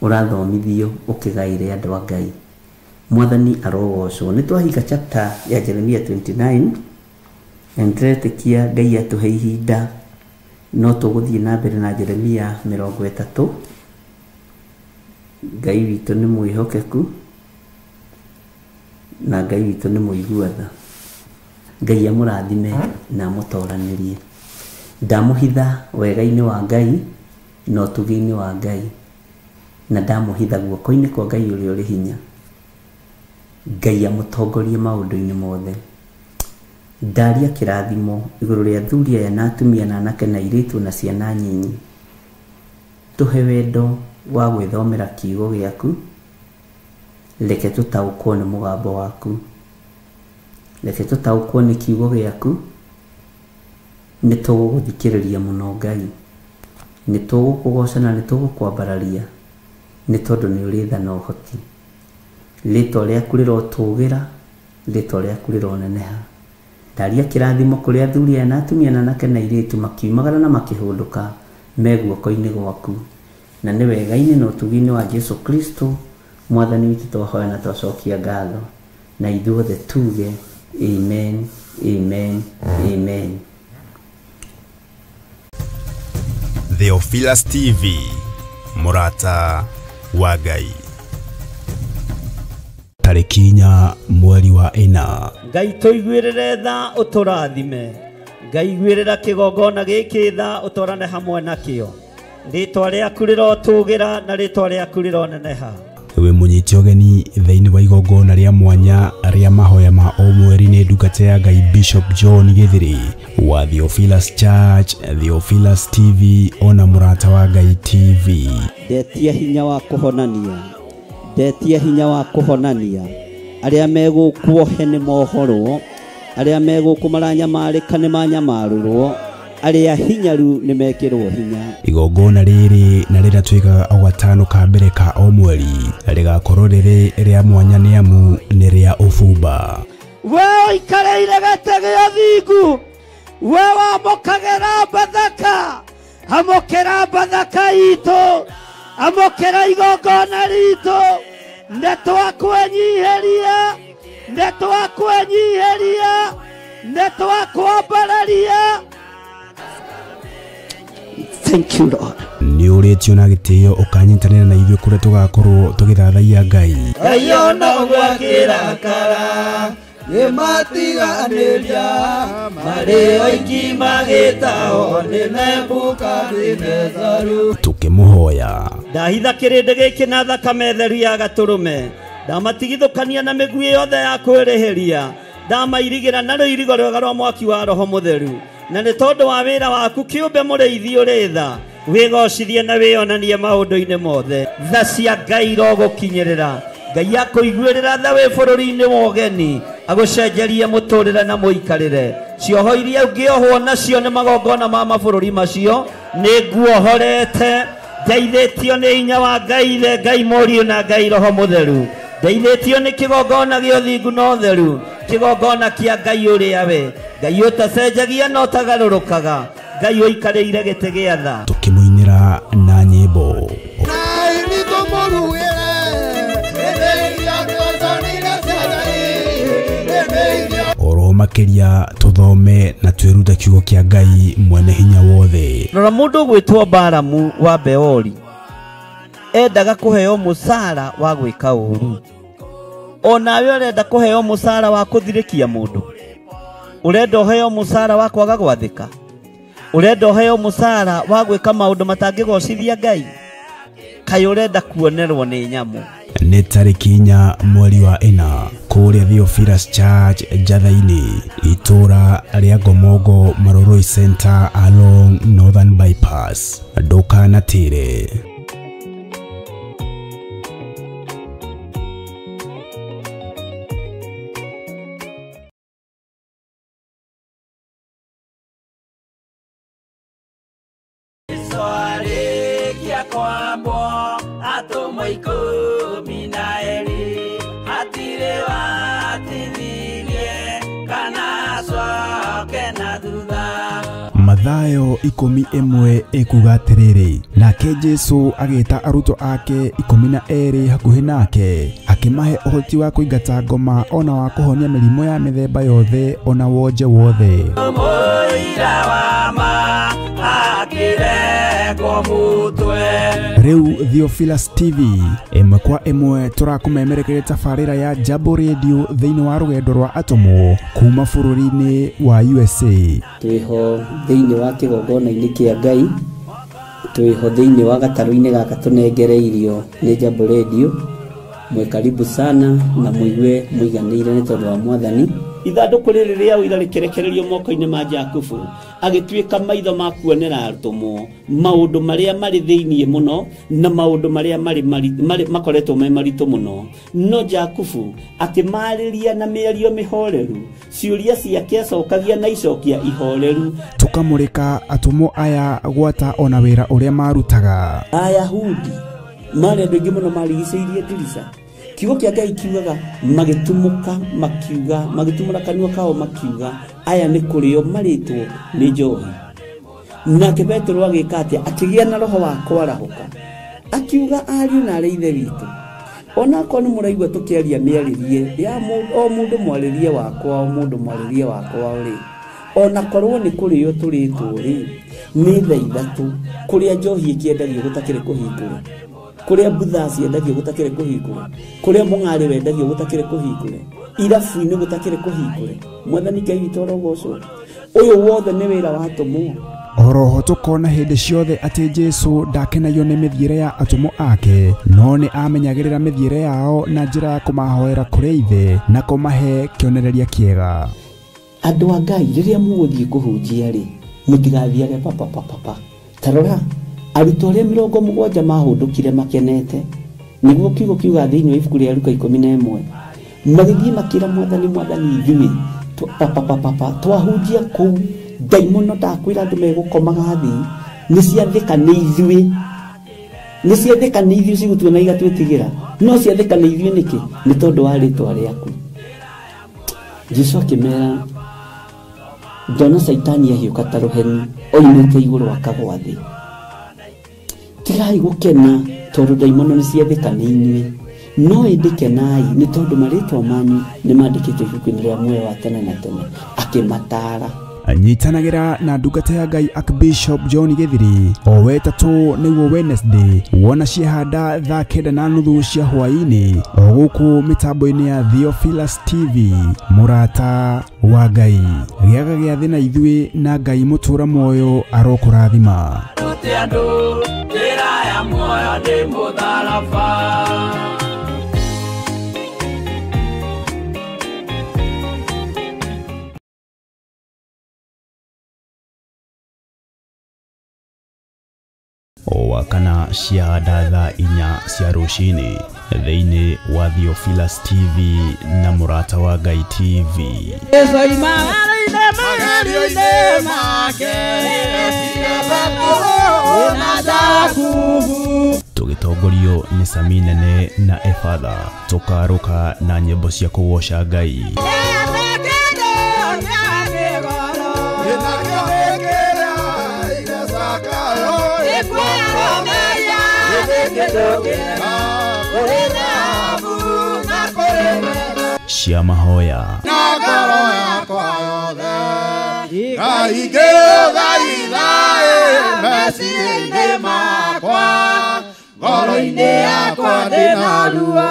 urathomithio ukigaire andu a Ngai. Mwathani arogocwo. Ni twahinga chapter ya Jeremia 29 entretekia Ngai atuhe ihinda no tuguthie na mbere na Jeremia 30. Ngai witũ nĩ mwĩhokeku na Ngai witũ nĩ mũiguatha. Ngai amũrathime na mũtoranĩrie. Ndamũhitha wega-inĩ wa Ngai na ũtugi-inĩ wa Ngai, na ndamũhitha guoko-inĩ kwa Ngai ũrĩa ũrĩ hinya. Ngai amũtongorie maũndũ-inĩ mothe. Ndaria kĩrathimo igũrũ rĩa athuri aya na atumia na anake na airĩtu na ciana nyinyi. Tũhe wendo wa gwĩthomera kiugo gĩaku. Reke tũtaũkwo nĩ mũgambo waku. Reke tũtaũkwo nĩ kiugo gĩaku. Nĩ tũgũgũthikĩrĩria mũno Ngai. Nĩ tũgũkũgoca na nĩ tũgũkwambararia nĩ tondũ nĩ ũrĩ tha na ũhoti. Rĩĩtwa rĩaku rĩrotũũgĩra, rĩĩtwa rĩaku rĩroneneha. Ndaria kĩrathimo kũrĩ athuri aya na atumia na anake na airĩtu makiumagara na makĩhũndũka me guoko-inĩ gwaku. Na nĩ wega-inĩ na ũtugi-inĩ wa Jesu Kristo Mwathani witũ twahoya na twacokia ngatho. Na ithuothe tuge amen, amen, amen. Theophilus TV, mũrata wa Ngai. Tarĩki 4 mweri wa 4. Ngai tũiguĩrĩre tha ũtũrathime. Ngai igwĩrĩra kĩgongona gĩkĩ tha ũtwarane hamwe nakĩo. Rĩĩtwa rĩaku rĩrotũũgĩra na rĩĩtwa rĩaku rĩroneneha. We mũnyiti ũgeni thĩinĩ wa igongona rĩa mwanya rĩa mahoya ma o mweri nĩ ndungata ya Ngai Bishop John Githiri wa Theophilus Church, Theophilus TV ona mũrata wa Ngai TV. Ndetia hinya wa kũhonania. Ndetia hinya wa kũhonania. Arĩa megũkuohe nĩ mohorwo. Arĩa megũkũ maranyamarĩka nĩ manyamarũrwo. Arĩa hinyaru nĩ mekĩrwo hinya. Igongona rĩrĩ na rĩratuĩkaga o gatano ka mbere ka o mweri rĩgakorwo rĩrĩ rĩa mwanya nĩ amu nĩ rĩa ũbumba. We ũikareire gĩtĩ gĩa thingu, we wamũkagĩra Bathaka, amũkĩra Bathaka itũ, amũkĩra igongona ritũ, nĩtwakwĩnyihĩria, nĩtwakwĩnyihĩria, nĩtwakwambararia. Thank you Lord. Nĩ ũrĩtio na gĩtĩo ũkanyitanĩra na ithuĩ kũrĩa tũgakorwo tũgĩthathaiya Ngai. Ngai ona gwakĩrakara nĩmatiganĩria marĩ oiki magĩtao nĩ Nebukadinezaru. Tũkĩmũhoya. Ndahitha kĩrĩndĩ gĩkĩ na thakame theru ya gatũrũme, ndamatigithũkania na mĩguĩ yothe ya kwĩrĩhĩria, ndamairigĩra na rũirigo rwega rwa mwaki wa Roho Mũtheru. Na nĩ tondũ wa wĩra waku kĩũmbe mũrĩithi ũrĩ tha, wĩgocithie na wĩonanie maũndũ-inĩ mothe. Tha cia Ngai irogũkinyĩrĩra. Ngai akũiguĩrĩra tha wĩ bũrũri-inĩ wa ũgeni, agũcenjerie mũtũrĩre na mũikarĩre. Cioho iria ũngĩohwo nacio nĩ magongona ma mabũrũri macio nĩ nguohorete. Ndeithĩtio nĩ hinya wa Ngai Ithe, Ngai Mũriũ na Ngai Roho Mũtheru. Ndeithĩtio nĩ kĩgongona gĩa ũthingu na ũtheru, kĩgongona kĩa Ngai ũrĩa we, Ngai ũtacenjagia na ũtagarũrũkaga, Ngai ũikarĩire gĩtĩ gĩa tha. Tũkĩmũinĩra na nyĩmbo. Oro makĩria tũthome na twĩrute kiugo kĩa Ngai mwene hinya wothe. Rora mũndũ ũgwĩtwo Balamu wa Beori endaga kũheo mũcara wa gwĩka ũũru. Onawe ũrenda kũheo mũcara wa kũthirĩkia mũndũ? Ũrenda ũheo mũcara wa kwaga gwathĩka? Ũrenda ũheo mũcara wa gwĩka maũndũ matangĩgocithia Ngai? Kaĩ ũrenda kuonerwo nĩ nyamũ? Nĩ tarĩki 4 mweri wa 4 kũrĩa Theophilus Church Njatha-inĩ, itũra rĩa Ngomongo Maroroi Center along Northern Bypass. Ndũkanatĩre. Mathayo 11 ekuga atiriri, nake Jesu agita aruto ake 12 hakuhi nake, akimahe uhoti wa kuingata ngoma ona wa kuhonia mirimo ya mithemba yothe ona wonje wothe. Riu Theophilus TV emwe kwa emwe turakumemerekere tafarira ya Jambo Radio thiini wa rugendo rwa atomo kuma bururi-ini wa USA. Twiho thiini wa kigongona-ini kia Ngai, twiho thiini wa gataru-ini gaka tunengereirio ni Jambo Radio. Mwe karibu sana na muigue muiganire ni tondu wa Mwathani. Ithanduku riri ria uira rikerekererio moko-ini ma Jakubu, agituika maitho ma kuonera arutumo maundu maria mari thiini muno na maundu maria mari makoretwo me maritu muno. No Jakubu akimariria na miario mihoreru, ciuria ciake acokagia na icokia ihoreru. Tukamurika atumo aya gwata ona wira uria marutaga. Ayahudi mari andu aingi muno marigiceirie ndirica. Kiugo kia Ngai kiugaga magitumuka makiuga, magitumura kanua kao makiuga aya ni kurio maritwo ni njohi. Nake Petro agika ati akigia na roho wa kwarahuka, akiuga ariu na ithe witu, ona ko ni muraigua tukiaria miaririe ya o mundu mwaririe wakwa, o mundu mwaririe wakwa uri ona korwo ni kurio turitwo ri ni tha ithatu kuria njohi ikiendagio gutakire kuhingura, kuria butha ciendagio gutakire kuhingura, kuria mung'ari wendagio gutakire kuhingura, irabu-ini gutakire kuhingura. Mwathani Ngai witu orogocwo. Uyu wothe ni wira wa atomo. Oroho tukona hindi ciothe ati Jesu ndakenagio ni mithiire ya atomo ake, no ni amenyagirira mithiire yao na njira ya kumahoera kuri ithe na kumahe kionereria kiega. Andu a Ngai riria muguthie kuhunjia ri mutigathiage papa. Tarora aruto aria 70 mahundukire makenete, niguo kiugo kiuga thiini wa ibuku ria Luka 11 magithie makira Mwathani ithuĩ papa twahunjia kuu daimono ndakwira andu megukomaga thi ni ciathika ni ithuĩ cigutuona igatwĩtigĩra, no ciathika ni ithuĩ niki ni tondu wa ritwa riaku. Jesu akimera ndona Saitani ahiuka ta ruheni oimĩte igũrũ akagwa thĩ. Tigai gukena tondu daimono ni ciathika ni inyuĩ, no indikenai ni tondu maritwa manyu ni mandikitwo ibuku-ini ria muoyo wa tene na tene. Akimatara anyitanagira na ndungata ya Ngai Archbishop John Githiri o wetatu niguo Wednesday wona ciehanda thaa 9:30 cia hwaini o guku mitambo-ini ya Theophilus TV. Murata wa Ngai giaga gia thina ithuĩ na Ngai mutura muoyo arokurathima. Wakana ciahanda thaa 4 cia rucini thiini wa Theophilus TV na Murata wa Ngai TV. Tugitongorio ni Saminene na Efatha, tukaruka na nyimbo cia kugoca Ngai. Cia mahoya na ngoro yakwa yothe Ngai ngĩgũthaithaĩ meciria-inĩ makwa, ngoro-inĩ yakwa ndĩna ruo.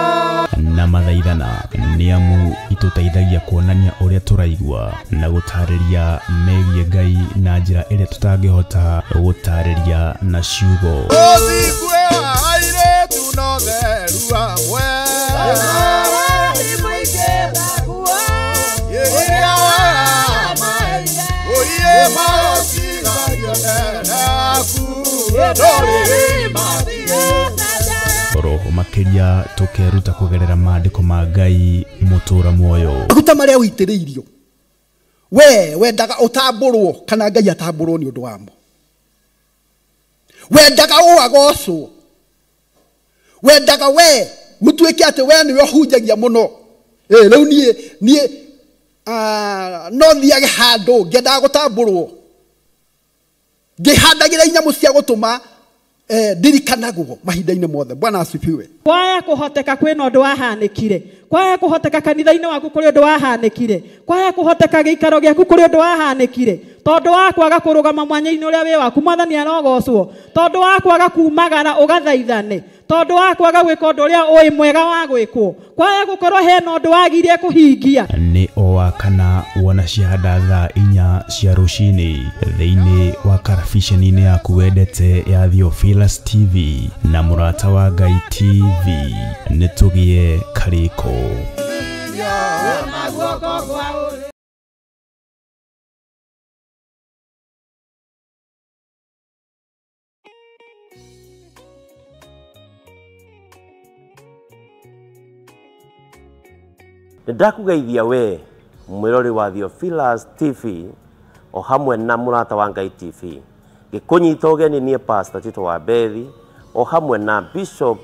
na mathaithana nĩ amu ituteithagia kuonania uria turaigua na gutariria megie Ngai na njira ĩrĩa tutangĩhota gutariria na ciugo. Ũthingue airĩtu na ũtheru hamwe Roho makiria tukeruta kugerera maandiko ma Ngai mutura muoyo. Maguta maria uitiriirio we wendaga utamburwo kana Ngai atamburwo ni undu wamo. Wendaga uagocwo, wendaga we mutuike ati we ni hunjagia muno. Riu nie no thiage handu ngendaga gutamburwo. ngihandagira inyamu cia gutuma ndirikanagwo mahinda-inĩ mothe. Bwana asifiwe. Kwaya kuhoteka kwina undu wahanikire, kwaya kuhoteka kanitha-inĩ waku kuri undu wahanikire, kwaya kuhoteka giikaro giaku kuri undu wahanikire, tondu wa kwaga kurugama mwanya-inĩ uria wi waku. Mwathani arogocwo. Tondu wa kwaga kumagara ugathaithane, tondu wa kwaga gwika undu uria ui mwega wa gwikwo, kwaya gukorwo hena undu wagirie kuhingia. Ni owa kana wona ciahanda thaa 4 cia rucini thiini wa karabiceni-inĩ yaku wendete ya Theophilus TV na Murata wa Ngai TV. Nitugie kariko. Ndakugeithia we mwirori wa Theophilus TV o hamwe na Murata wa Ngai TV. Gikunyita ugeni nie Pastor Tito wa Bethi o hamwe na Bishop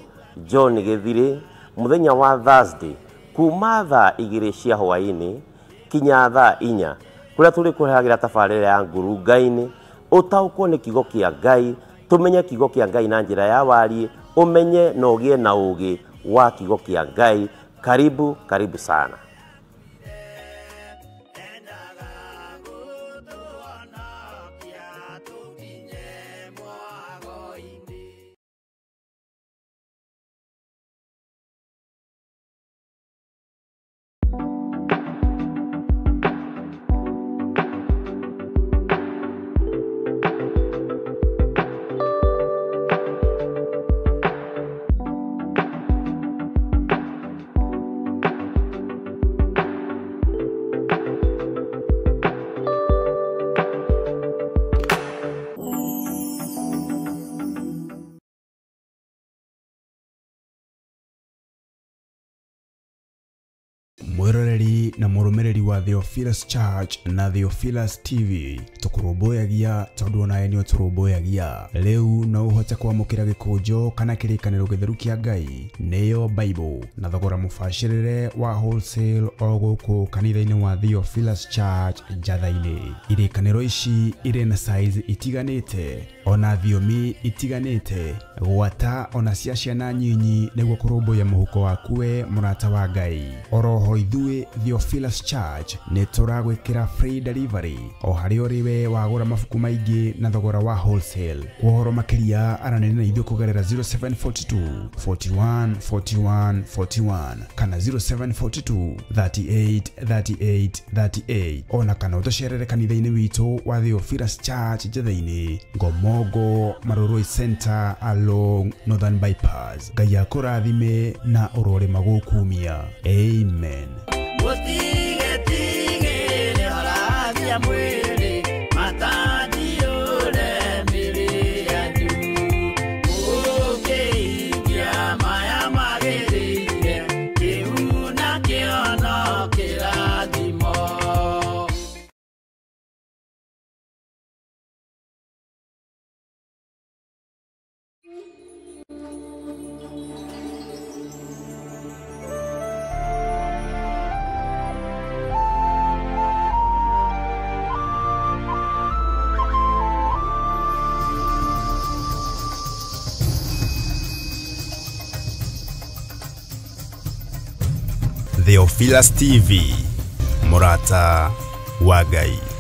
John Githiri muthenya wa Thursday kuma thaa 2 cia hwaini kinya thaa 4 kuria tuli kurehagira tabarĩra ya nguru Ngai-inĩ utaukwo ni kigo kia Ngai, tumenye kigo kia Ngai na njira ya wari, umenye na ugie na ugi wa kigo kia Ngai. Karibu sana. Mwiroreri na murumiriri wa Theophilus Church na Theophilus TV tukuruboyagia tondu ona enio turuboyagia. Riu no uhote kwamukira gikunjo kana kirikaniro githeru kia Ngai neyo Bible na thogora mubashirire wa wholesale o guku kanitha-ini wa Theophilus Church Njatha-ini. Irikaniro ici iri na size itiganite ona thiomi itiganite, gwata ona cia ciana nyinyi niguo kurumbuya muhuko waku we Murata wa Ngai. Oroho ithuĩ Theophilus Church nĩ tũragwĩkĩra free delivery o harĩa ũrĩ wagũra mabuku maingĩ na thogora wa wholesale. Kuhoro makĩria aranĩria na ithuĩ kũgerera 0742 41 41 41 kana 0742 38 38 38 ona kana ũtũcerere kanitha-inĩ witũ wa Theophilus Church Njatha-inĩ, Ngomongo Maroroi Center along Northern Bypass. Ngai akũrathime na ũrore magũkumia. Amen. Theophilus TV, Murata wa Ngai.